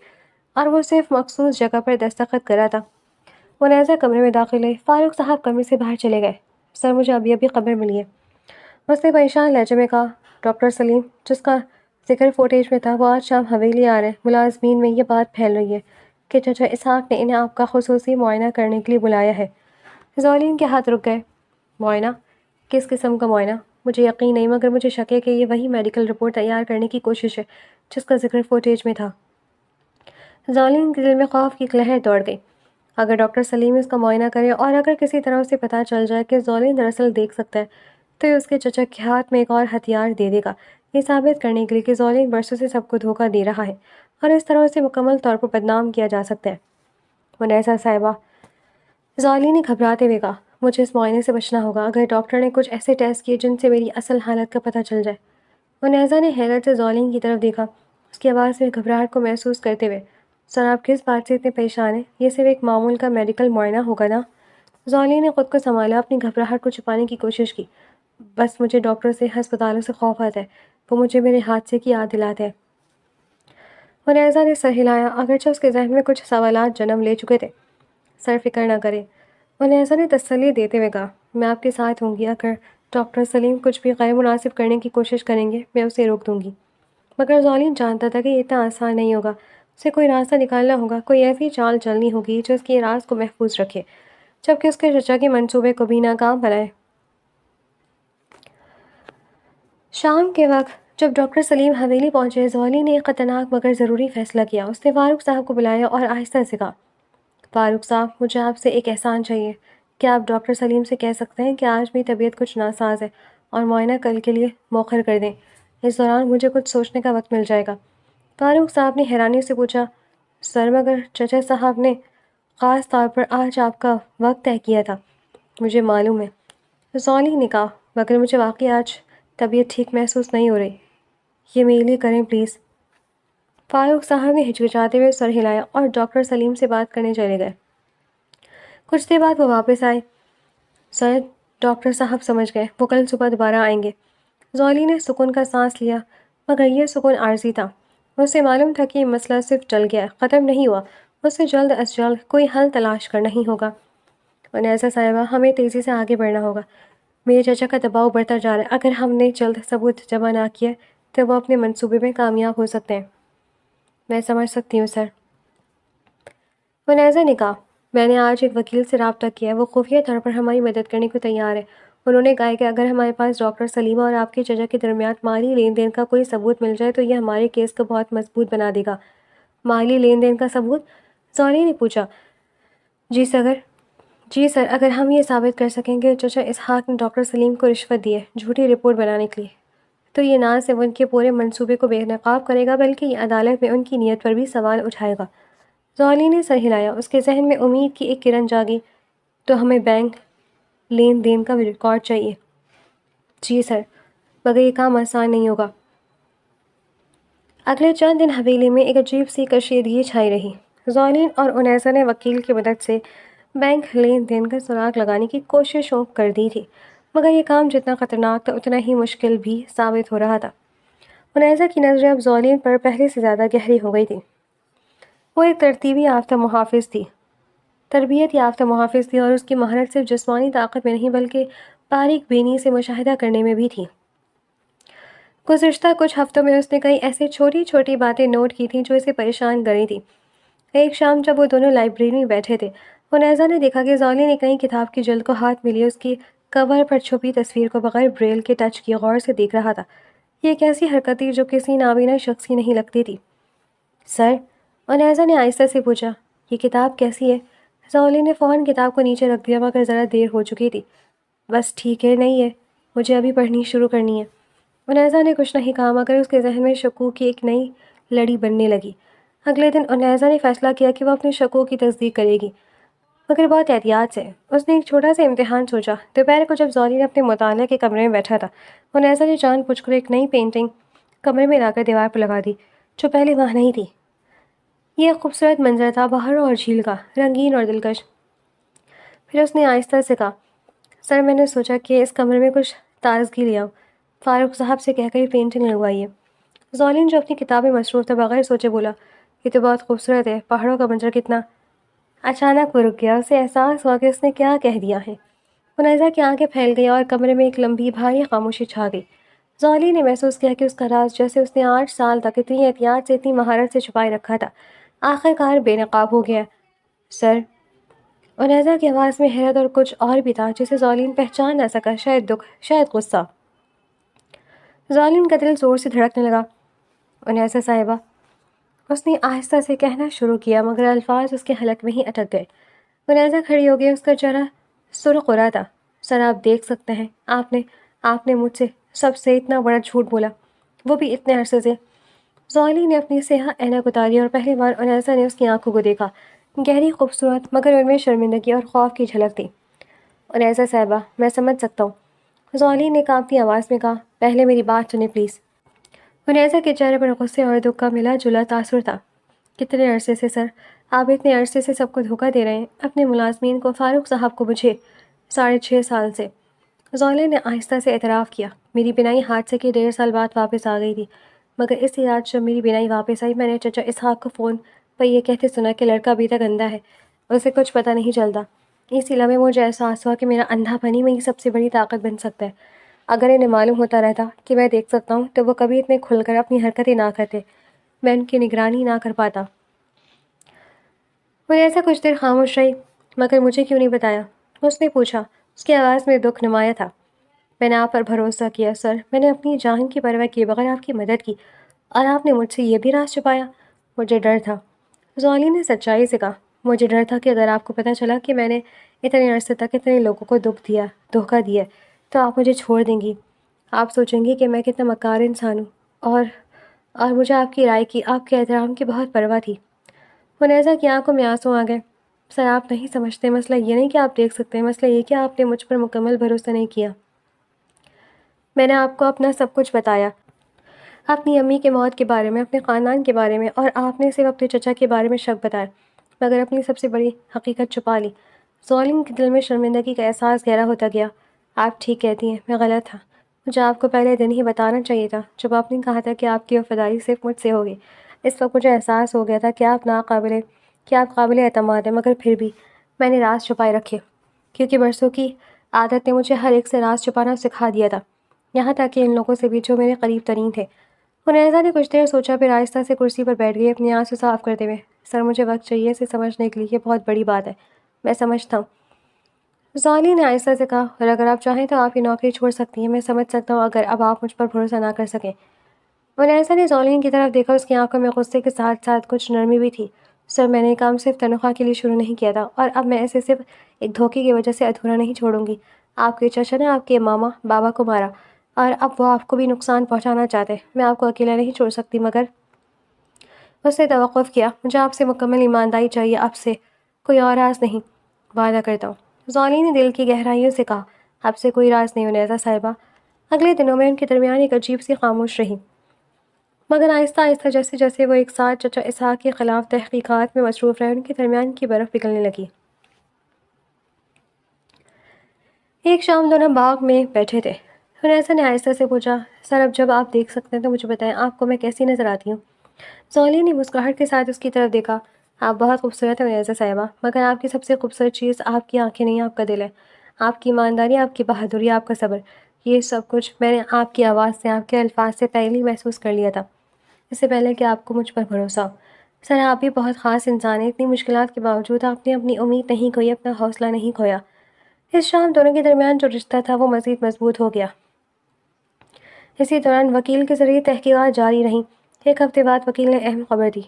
اور وہ صرف مخصوص جگہ پر دستخط کر رہا تھا، انیسہ کمرے میں داخل ہوئی۔ فاروق صاحب کمرے سے باہر چلے گئے۔ سر، مجھے ابھی خبر ملی ہے، اس نے پریشان لہجے میں کہا۔ ڈاکٹر سلیم، جس کا ذکر فوٹیج میں تھا، وہ آج شام حویلی آ رہے ہیں۔ ملازمین میں یہ بات پھیل رہی ہے کہ چچا اسحاق نے انہیں آپ کا خصوصی معائنہ کرنے کے لیے بلایا ہے۔ زولین کے ہاتھ رک گئے۔ معائنہ؟ کس قسم کا معائنہ؟ مجھے یقین نہیں، مگر مجھے شک ہے کہ یہ وہی میڈیکل رپورٹ تیار کرنے کی کوشش ہے جس کا ذکر فوٹیج میں تھا۔ زولین کے دل میں خوف کی ایک لہر دوڑ گئی۔ اگر ڈاکٹر سلیم اس کا معائنہ کرے، اور اگر کسی طرح اسے پتہ چل جائے کہ زولین دراصل دیکھ سکتا ہے، تو یہ اس کے چچا کے ہاتھ میں ایک اور ہتھیار دے دے گا، یہ ثابت کرنے کے لیے کہ زولین برسوں سے سب کو دھوکہ دے رہا ہے، اور اس طرح اسے مکمل طور پر بدنام کیا جا سکتا ہے۔ انیسہ صاحبہ، زولین نے گھبراتے ہوئے کہا، مجھے اس معائنے سے بچنا ہوگا۔ اگر ڈاکٹر نے کچھ ایسے ٹیسٹ کیے جن سے میری اصل حالت کا پتہ چل جائے۔ انیسہ نے حیرت سے زولین کی طرف دیکھا، اس کی آواز میں گھبراہٹ کو محسوس کرتے ہوئے۔ سر، آپ کس بات سے اتنے پریشان ہیں؟ یہ صرف ایک معمول کا میڈیکل معائنہ ہوگا نا؟ زولین نے خود کو سنبھالا، اپنی گھبراہٹ کو چھپانے کی کوشش کی۔ بس مجھے ڈاکٹر سے، ہسپتالوں سے خوف آتا ہے، وہ مجھے میرے حادثے کی یاد دلاتے ہیں۔ انیسہ نے سر ہلایا، اگرچہ اس کے ذہن میں کچھ سوالات جنم لے چکے تھے۔ سر، فکر نہ کریں، انیسہ نے تسلی دیتے ہوئے کہا، میں آپ کے ساتھ ہوں گی۔ اگر ڈاکٹر سلیم کچھ بھی غیر مناسب کرنے کی کوشش کریں گے، میں اسے روک دوں گی۔ مگر زولین جانتا تھا کہ یہ اتنا آسان نہیں ہوگا، اسے کوئی راستہ نکالنا ہوگا، کوئی ایسی چال چلنی ہوگی جو اس کے راز کو محفوظ رکھے، جبکہ اس کے چچا کے منصوبے کو بھی ناکام بنائے۔ شام کے وقت جب ڈاکٹر سلیم حویلی پہنچے، زولین نے ایک خطرناک مگر ضروری فیصلہ کیا۔ اس نے فاروق صاحب کو بلایا اور آہستہ سے کہا، فاروق صاحب، مجھے آپ سے ایک احسان چاہیے۔ کیا آپ ڈاکٹر سلیم سے کہہ سکتے ہیں کہ آج میری طبیعت کچھ ناساز ہے، اور معائنہ کل کے لیے مؤخر کر دیں؟ اس دوران مجھے کچھ سوچنے کا وقت مل جائے گا۔ فاروق صاحب نے حیرانی سے پوچھا، سر، مگر چچا صاحب نے خاص طور پر آج آپ کا وقت طے کیا تھا۔ مجھے معلوم ہے، زولین نے کہا، مگر مجھے واقعی آج طبیعت ٹھیک محسوس نہیں ہو رہی۔ یہ میرے لیے کریں پلیز۔ فاروق صاحب نے ہچکچاتے ہوئے سر ہلایا اور ڈاکٹر سلیم سے بات کرنے چلے گئے۔ کچھ دیر بعد وہ واپس آئے۔ سر، ڈاکٹر صاحب سمجھ گئے، وہ کل صبح دوبارہ آئیں گے۔ زولی نے سکون کا سانس لیا، مگر یہ سکون عارضی تھا۔ اسے معلوم تھا کہ یہ مسئلہ صرف ٹل گیا، ختم نہیں ہوا۔ اسے جلد از جلد کوئی حل تلاش کرنا ہی ہوگا۔ انیسہ صاحبہ، ہمیں تیزی سے آگے بڑھنا ہوگا۔ میرے چچا کا دباؤ بڑھتا جا رہا ہے۔ اگر ہم نے جلد ثبوت جمع نہ کیے تو وہ اپنے منصوبے میں کامیاب ہو سکتے ہیں۔ میں سمجھ سکتی ہوں سر۔ انیسہ نے کہا، میں نے آج ایک وکیل سے رابطہ کیا ہے، وہ خفیہ طور پر ہماری مدد کرنے کو تیار ہے۔ انہوں نے کہا کہ اگر ہمارے پاس ڈاکٹر سلیمہ اور آپ کے چچا کے درمیان مالی لین دین کا کوئی ثبوت مل جائے تو یہ ہمارے کیس کو بہت مضبوط بنا دے گا۔ مالی لین دین کا ثبوت؟ زولی نے پوچھا۔ جی سر، اگر ہم یہ ثابت کر سکیں کہ چچا اسحاق نے ڈاکٹر سلیم کو رشوت دی ہے جھوٹی رپورٹ بنانے کے لیے، تو یہ نہ صرف ان کے پورے منصوبے کو بے نقاب کرے گا بلکہ یہ عدالت میں ان کی نیت پر بھی سوال اٹھائے گا۔ زولی نے سر ہلایا، اس کے ذہن میں امید کی ایک کرن جاگی۔ تو ہمیں بینک لین دین کا ریکارڈ چاہیے۔ جی سر، مگر یہ کام آسان نہیں ہوگا۔ اگلے چند دن حویلی میں ایک عجیب سی کشیدگی چھائی رہی۔ زولین اور انیسہ نے وکیل کی مدد سے بینک لین دین کا سراغ لگانے کی کوششوں کر دی تھی، مگر یہ کام جتنا خطرناک تھا اتنا ہی مشکل بھی ثابت ہو رہا تھا۔ انیسہ کی نظریں اب زولین پر پہلے سے زیادہ گہری ہو گئی تھی۔ وہ ایک تربیت یافتہ محافظ تھی اور اس کی مہارت صرف جسمانی طاقت میں نہیں بلکہ باریک بینی سے مشاہدہ کرنے میں بھی تھی۔ گزشتہ کچھ ہفتوں میں اس نے کئی ایسے چھوٹی چھوٹی باتیں نوٹ کی تھیں جو اسے پریشان کر رہی تھیں۔ ایک شام جب وہ دونوں لائبریری میں بیٹھے تھے، انیسہ نے دیکھا کہ زولی نے کئی کتاب کی جلد کو ہاتھ میں لیے اس کی کور پر چھپی تصویر کو بغیر بریل کے ٹچ کیے غور سے دیکھ رہا تھا۔ یہ ایک ایسی حرکت تھی جو کسی نابینا شخص کی نہیں لگتی تھی۔ سر، انیسہ نے آہستہ سے پوچھا، یہ کتاب کیسی ہے؟ زولی نے فوراً کتاب کو نیچے رکھ دیا، مگر ذرا دیر ہو چکی تھی۔ بس ٹھیک ہے، نہیں ہے، مجھے ابھی پڑھنی شروع کرنی ہے۔ انیسہ نے کچھ نہیں کہا، مگر اس کے ذہن میں شکوک کی ایک نئی لڑی بننے لگی۔ اگلے دن انیسہ نے فیصلہ کیا کہ وہ اپنے شکوک کی تصدیق کرے گی، مگر بہت احتیاط سے۔ اس نے ایک چھوٹا سا امتحان سوچا۔ دوپہر کو جب زولی اپنے مطالعہ کے کمرے میں بیٹھا تھا، انیسہ نے جان بوجھ کر ایک نئی پینٹنگ کمرے میں لا کر دیوار پر لگا دی جو پہلے وہاں نہیں تھی۔ یہ ایک خوبصورت منظر تھا، بہار اور جھیل کا، رنگین اور دلکش۔ پھر اس نے آہستہ سے کہا، سر، میں نے سوچا کہ اس کمرے میں کچھ تازگی لے آؤں، فاروق صاحب سے کہہ کر یہ پینٹنگ لگوائی ہے۔ زولین جو اپنی کتاب میں مصروف تھا بغیر سوچے بولا، یہ تو بہت خوبصورت ہے، پہاڑوں کا منظر کتنا… اچانک وہ رک گیا، اسے احساس ہوا کہ اس نے کیا کہہ دیا ہے۔ انیسہ کی آنکھیں پھیل گئی اور کمرے میں ایک لمبی بھاری خاموشی چھا گئی۔ زولی نے محسوس کیا کہ اس کا راز جیسے اس نے 8 سال تک اتنی احتیاط سے اتنی مہارت سے چھپائے رکھا تھا، آخر کار بے نقاب ہو گیا۔ سر، انیسہ کی آواز میں حیرت اور کچھ اور بھی تھا جسے زولین پہچان نہ سکا، شاید دکھ، شاید غصہ۔ زولین کا دل زور سے دھڑکنے لگا۔ انیسہ صاحبہ، اس نے آہستہ سے کہنا شروع کیا، مگر الفاظ اس کے حلق میں ہی اٹک گئے۔ انیسہ کھڑی ہو گئی، اس کا چہرہ سرخ ہو رہا تھا۔ سر، آپ دیکھ سکتے ہیں، آپ نے مجھ سے سب سے اتنا بڑا جھوٹ بولا، وہ بھی اتنے عرصے سے۔ زولی نے اپنی سیاہ اینک اتاری اور پہلی بار انیسہ نے اس کی آنکھوں کو دیکھا، گہری، خوبصورت، مگر ان میں شرمندگی اور خوف کی جھلک تھی۔ انیسہ صاحبہ، میں سمجھ سکتا ہوں، زولی نے کانپتی آواز میں کہا، پہلے میری بات سنیں پلیز۔ انیسہ کے چہرے پر غصے اور دکھ کا ملا جلا تاثر تھا۔ کتنے عرصے سے سر؟ آپ اتنے عرصے سے سب کو دھوکہ دے رہے ہیں، اپنے ملازمین کو، فاروق صاحب کو، مجھے۔ 6.5 سال سے۔ زولی نے آہستہ سے اعتراف کیا، میری بینائی حادثے کے 1.5 سال بعد واپس آ گئی تھی، مگر اسی رات جب میری بینائی واپس آئی میں نے چچا اسحاق کو فون پر یہ کہتے سنا کہ لڑکا ابھی تک اندھا ہے، اسے کچھ پتہ نہیں چلتا۔ اسی لمحے مجھے احساس ہوا کہ میرا اندھا پن ہی میری سب سے بڑی طاقت بن سکتا ہے۔ اگر انہیں معلوم ہوتا رہتا کہ میں دیکھ سکتا ہوں تو وہ کبھی اتنے کھل کر اپنی حرکتیں نہ کرتے، میں ان کی نگرانی نہ کر پاتا۔ وہ ایسا کچھ دیر خاموش رہی، مگر مجھے کیوں نہیں بتایا؟ اس نے پوچھا۔ اس کی آواز میں دکھ نمایاں تھا۔ میں نے آپ پر بھروسہ کیا سر، میں نے اپنی جان کی پرواہ کیے بغیر آپ کی مدد کی، اور آپ نے مجھ سے یہ بھی راز چھپایا۔ مجھے ڈر تھا، زولی نے سچائی سے کہا۔ مجھے ڈر تھا کہ اگر آپ کو پتہ چلا کہ میں نے اتنے عرصے تک اتنے لوگوں کو دھوکہ دیا تو آپ مجھے چھوڑ دیں گی، آپ سوچیں گی کہ میں کتنا مکار انسان ہوں، اور مجھے آپ کی رائے کی، آپ کے احترام کی بہت پرواہ تھی۔ انیسہ کی آنکھوں میں آنسو آ گئے۔ سر، آپ نہیں سمجھتے، مسئلہ یہ نہیں کہ آپ دیکھ سکتے ہیں، مسئلہ یہ کہ آپ نے مجھ پر مکمل بھروسہ نہیں کیا۔ میں نے آپ کو اپنا سب کچھ بتایا، اپنی امی کے موت کے بارے میں، اپنے خاندان کے بارے میں، اور آپ نے صرف اپنے چچا کے بارے میں شک بتایا، مگر اپنی سب سے بڑی حقیقت چھپا لی۔ زولین کے دل میں شرمندگی کا احساس گہرا ہوتا گیا۔ آپ ٹھیک کہتی ہیں، میں غلط تھا، مجھے آپ کو پہلے دن ہی بتانا چاہیے تھا جب آپ نے کہا تھا کہ آپ کی وفاداری صرف مجھ سے ہوگی۔ اس وقت مجھے احساس ہو گیا تھا کہ آپ قابل اعتماد ہیں، مگر پھر بھی میں نے راز چھپائے رکھے، کیونکہ برسوں کی عادت نے مجھے ہر ایک سے راز چھپانا سکھا دیا تھا، یہاں تک کہ ان لوگوں سے بھی جو میرے قریب ترین تھے۔ حنیزہ نے کچھ دیر سوچا، پھر آہستہ سے کرسی پر بیٹھ گئی، اپنی آنسو صاف کرتے ہوئے۔ سر، مجھے وقت چاہیے اسے سمجھنے کے لیے، یہ بہت بڑی بات ہے۔ میں سمجھتا ہوں، زولی نے آہستہ سے کہا، اور اگر آپ چاہیں تو آپ یہ نوکری چھوڑ سکتی ہیں۔ میں سمجھ سکتا ہوں اگر اب آپ مجھ پر بھروسہ نہ کر سکیں۔ حنیزہ نے زولین کی طرف دیکھا، اس کی آنکھوں میں غصے کے ساتھ ساتھ کچھ نرمی بھی تھی۔ سر، میں نے یہ کام صرف تنخواہ کے لیے شروع نہیں کیا تھا، اور اب میں اسے صرف ایک دھوکے کی وجہ سے ادھورا نہیں چھوڑوں گی۔ آپ کے چچا نے آپ کے ماما بابا کو مارا، اور اب وہ آپ کو بھی نقصان پہنچانا چاہتے ہیں۔ میں آپ کو اکیلا نہیں چھوڑ سکتی، مگر اس نے توقف کیا۔ مجھے آپ سے مکمل ایمانداری چاہیے، آپ سے کوئی اور راز نہیں۔ وعدہ کرتا ہوں، زولی نے دل کی گہرائیوں سے کہا۔ آپ سے کوئی راز نہیں حنیزہ صاحبہ۔ اگلے دنوں میں ان کے درمیان ایک عجیب سی خاموش رہی، مگر آہستہ آہستہ جیسے جیسے وہ ایک ساتھ چچا اسحاق کے خلاف تحقیقات میں مصروف رہے، ان کے درمیان کی برف پگھلنے لگی۔ ایک شام دونوں باغ میں بیٹھے تھے۔ حنیزہ نے آہستہ سے پوچھا، سر اب جب آپ دیکھ سکتے ہیں تو مجھے بتائیں آپ کو میں کیسی نظر آتی ہوں؟ زولی نے مسکراہٹ کے ساتھ اس کی طرف دیکھا۔ آپ بہت خوبصورت ہیں حنیزہ صاحبہ، مگر آپ کی سب سے خوبصورت چیز آپ کی آنکھیں نہیں، آپ کا دل ہے۔ آپ کی ایمانداری، آپ کی بہادری، آپ کا صبر، یہ سب کچھ میں نے آپ کی آواز سے، آپ کے الفاظ سے پہلے ہی محسوس کر لیا تھا، اس سے پہلے کہ آپ کو مجھ پر بھروسہ ہو۔ سر، آپ بھی بہت خاص انسان ہیں، اتنی مشکلات کے باوجود آپ نے اپنی امید نہیں کھوئی، اپنا حوصلہ نہیں کھویا۔ اس شام دونوں کے درمیان جو رشتہ تھا وہ مزید مضبوط ہو گیا۔ اسی دوران وکیل کے ذریعے تحقیقات جاری رہیں۔ ایک ہفتے بعد وکیل نے اہم خبر دی،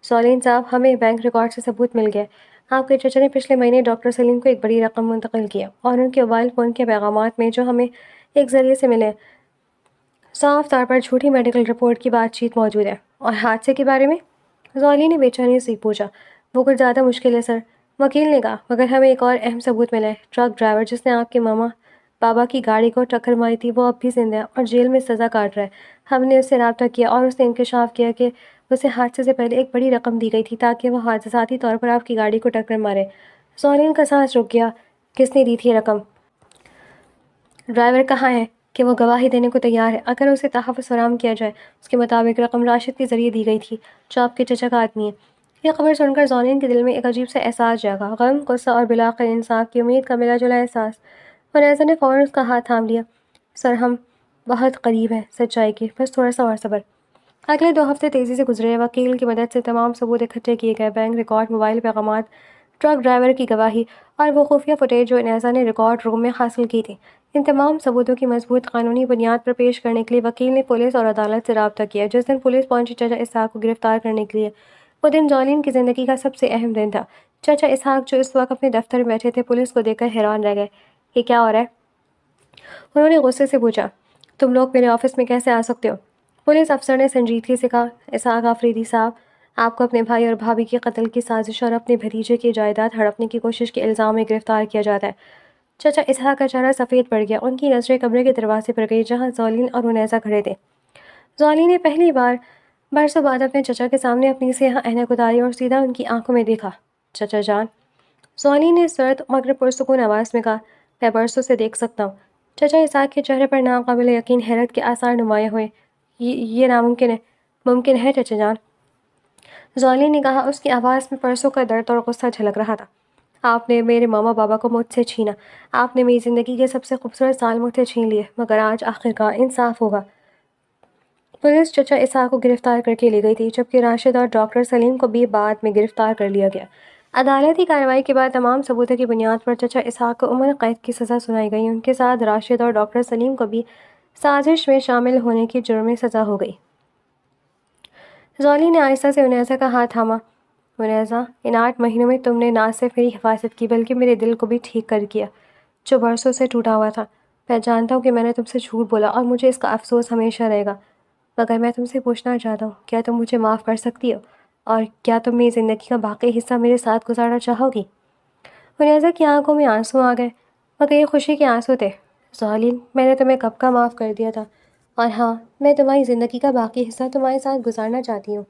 زولین صاحب، ہمیں بینک ریکارڈ سے ثبوت مل گیا۔ آپ کے چچا نے پچھلے مہینے ڈاکٹر سلیم کو ایک بڑی رقم منتقل کیا، اور ان کے موبائل فون کے پیغامات میں جو ہمیں ایک ذریعے سے ملے، صاف طور پر جھوٹی میڈیکل رپورٹ کی بات چیت موجود ہے۔ اور حادثے کے بارے میں؟ زولی نے بے چینی سے پوچھا۔ وہ کچھ زیادہ مشکل ہے سر، وکیل نے کہا، مگر ہمیں ایک اور اہم ثبوت ملا ہے۔ ٹرک ڈرائیور جس نے آپ کے ماما بابا کی گاڑی کو ٹکر ماری تھی، وہ اب بھی زندہ ہے اور جیل میں سزا کاٹ رہا ہے۔ ہم نے اس سے رابطہ کیا اور اس نے انکشاف کیا کہ اسے حادثے سے پہلے ایک بڑی رقم دی گئی تھی تاکہ وہ حادثاتی طور پر آپ کی گاڑی کو ٹکر مارے۔ زولین کا سانس رک گیا۔ کس نے دی تھی یہ رقم؟ ڈرائیور کہاں ہے کہ وہ گواہی دینے کو تیار ہے؟ اگر اسے تحفظ فراہم کیا جائے۔ اس کے مطابق رقم راشد کے ذریعے دی گئی تھی، جو آپ کے چچا کا آدمی ہے۔ یہ خبر سن کر زولین کے دل میں ایک عجیب سا احساس جاگا، غم، غصہ اور بالآخر انصاف کی امید کا ملا جلا احساس۔ حنیزہ نے فوراً اس کا ہاتھ تھام لیا۔ سر، ہم بہت قریب ہیں سچائی کے، بس تھوڑا سا اور صبر۔ اگلے 2 ہفتے تیزی سے گزرے۔ وکیل کی مدد سے تمام ثبوت اکٹھے کیے گئے، بینک ریکارڈ، موبائل پیغامات، ٹرک ڈرائیور کی گواہی، اور وہ خفیہ فوٹیج جو حنیزہ نے ریکارڈ روم میں حاصل کی تھی۔ ان تمام ثبوتوں کی مضبوط قانونی بنیاد پر پیش کرنے کے لیے وکیل نے پولیس اور عدالت سے رابطہ کیا۔ جس دن پولیس پہنچی چچا اسحاق کو گرفتار کرنے کے لیے، وہ دن زولین کی زندگی کا سب سے اہم دن تھا۔ چچا اسحاق، جو اس وقت اپنے دفتر میں بیٹھے تھے، پولیس کو دیکھ کر حیران رہ گئے۔ یہ کیا ہو رہا ہے؟ انہوں نے غصے سے پوچھا۔ تم لوگ میرے آفس میں کیسے آ سکتے ہو؟ پولیس افسر نے سنجیدگی سے کہا، اسحاق آفریدی صاحب، آپ کو اپنے بھائی اور بھابھی کے قتل کی سازش اور اپنے بھتیجے کی جائیداد ہڑپنے کی کوشش کے الزام میں گرفتار کیا جاتا ہے۔ چچا اسحاق کا چہرہ سفید پڑ گیا، ان کی نظریں کمرے کے دروازے پر گئی جہاں زولین اور حنیزہ کھڑے تھے۔ زولی نے پہلی بار برسوں بعد اپنے چچا کے سامنے اپنی سیاہ عینک اتاری اور سیدھا ان کی آنکھوں میں دیکھا۔ چچا جان، زولی نے سرد مگر پرسکون آواز میں کہا، میں برسوں سے دیکھ سکتا ہوں۔ چچا اسحاق کے چہرے پر ناقابل یقین حیرت کے آثار نمایاں ہوئے۔ یہ ناممکن ہے۔ ممکن ہے چچا جان، زولی نے کہا، اس کی آواز میں برسوں کا درد اور غصہ جھلک رہا تھا۔ آپ نے میرے ماما بابا کو مجھ سے چھینا، آپ نے میری زندگی کے سب سے خوبصورت سال مجھ سے چھین لیے، مگر آج آخرکار انصاف ہوگا۔ پولیس چچا اسحاق کو گرفتار کر کے لے گئی تھی، جبکہ راشد اور ڈاکٹر سلیم کو بھی بعد میں گرفتار کر لیا گیا۔ عدالتی کارروائی کے بعد تمام ثبوتوں کی بنیاد پر چچا اسحاق کو عمر قید کی سزا سنائی گئی۔ ان کے ساتھ راشد اور ڈاکٹر سلیم کو بھی سازش میں شامل ہونے کی جرم میں سزا ہو گئی۔ زولی نے آہستہ سے حنیزہ کا ہاتھ تھاما۔ حنیزہ، ان 8 مہینوں میں تم نے نہ صرف میری حفاظت کی بلکہ میرے دل کو بھی ٹھیک کر کیا، جو برسوں سے ٹوٹا ہوا تھا۔ میں جانتا ہوں کہ میں نے تم سے جھوٹ بولا اور مجھے اس کا افسوس ہمیشہ رہے گا، مگر میں تم سے پوچھنا چاہتا ہوں، کیا تم مجھے معاف کر سکتی ہو؟ اور کیا تم میری زندگی کا باقی حصہ میرے ساتھ گزارنا چاہو گی؟ حنیزہ کی آنکھوں میں آنسو آ گئے، مگر یہ خوشی کے آنسو تھے۔ زولین، میں نے تمہیں کب کا معاف کر دیا تھا، اور ہاں، میں تمہاری زندگی کا باقی حصہ تمہارے ساتھ گزارنا چاہتی ہوں۔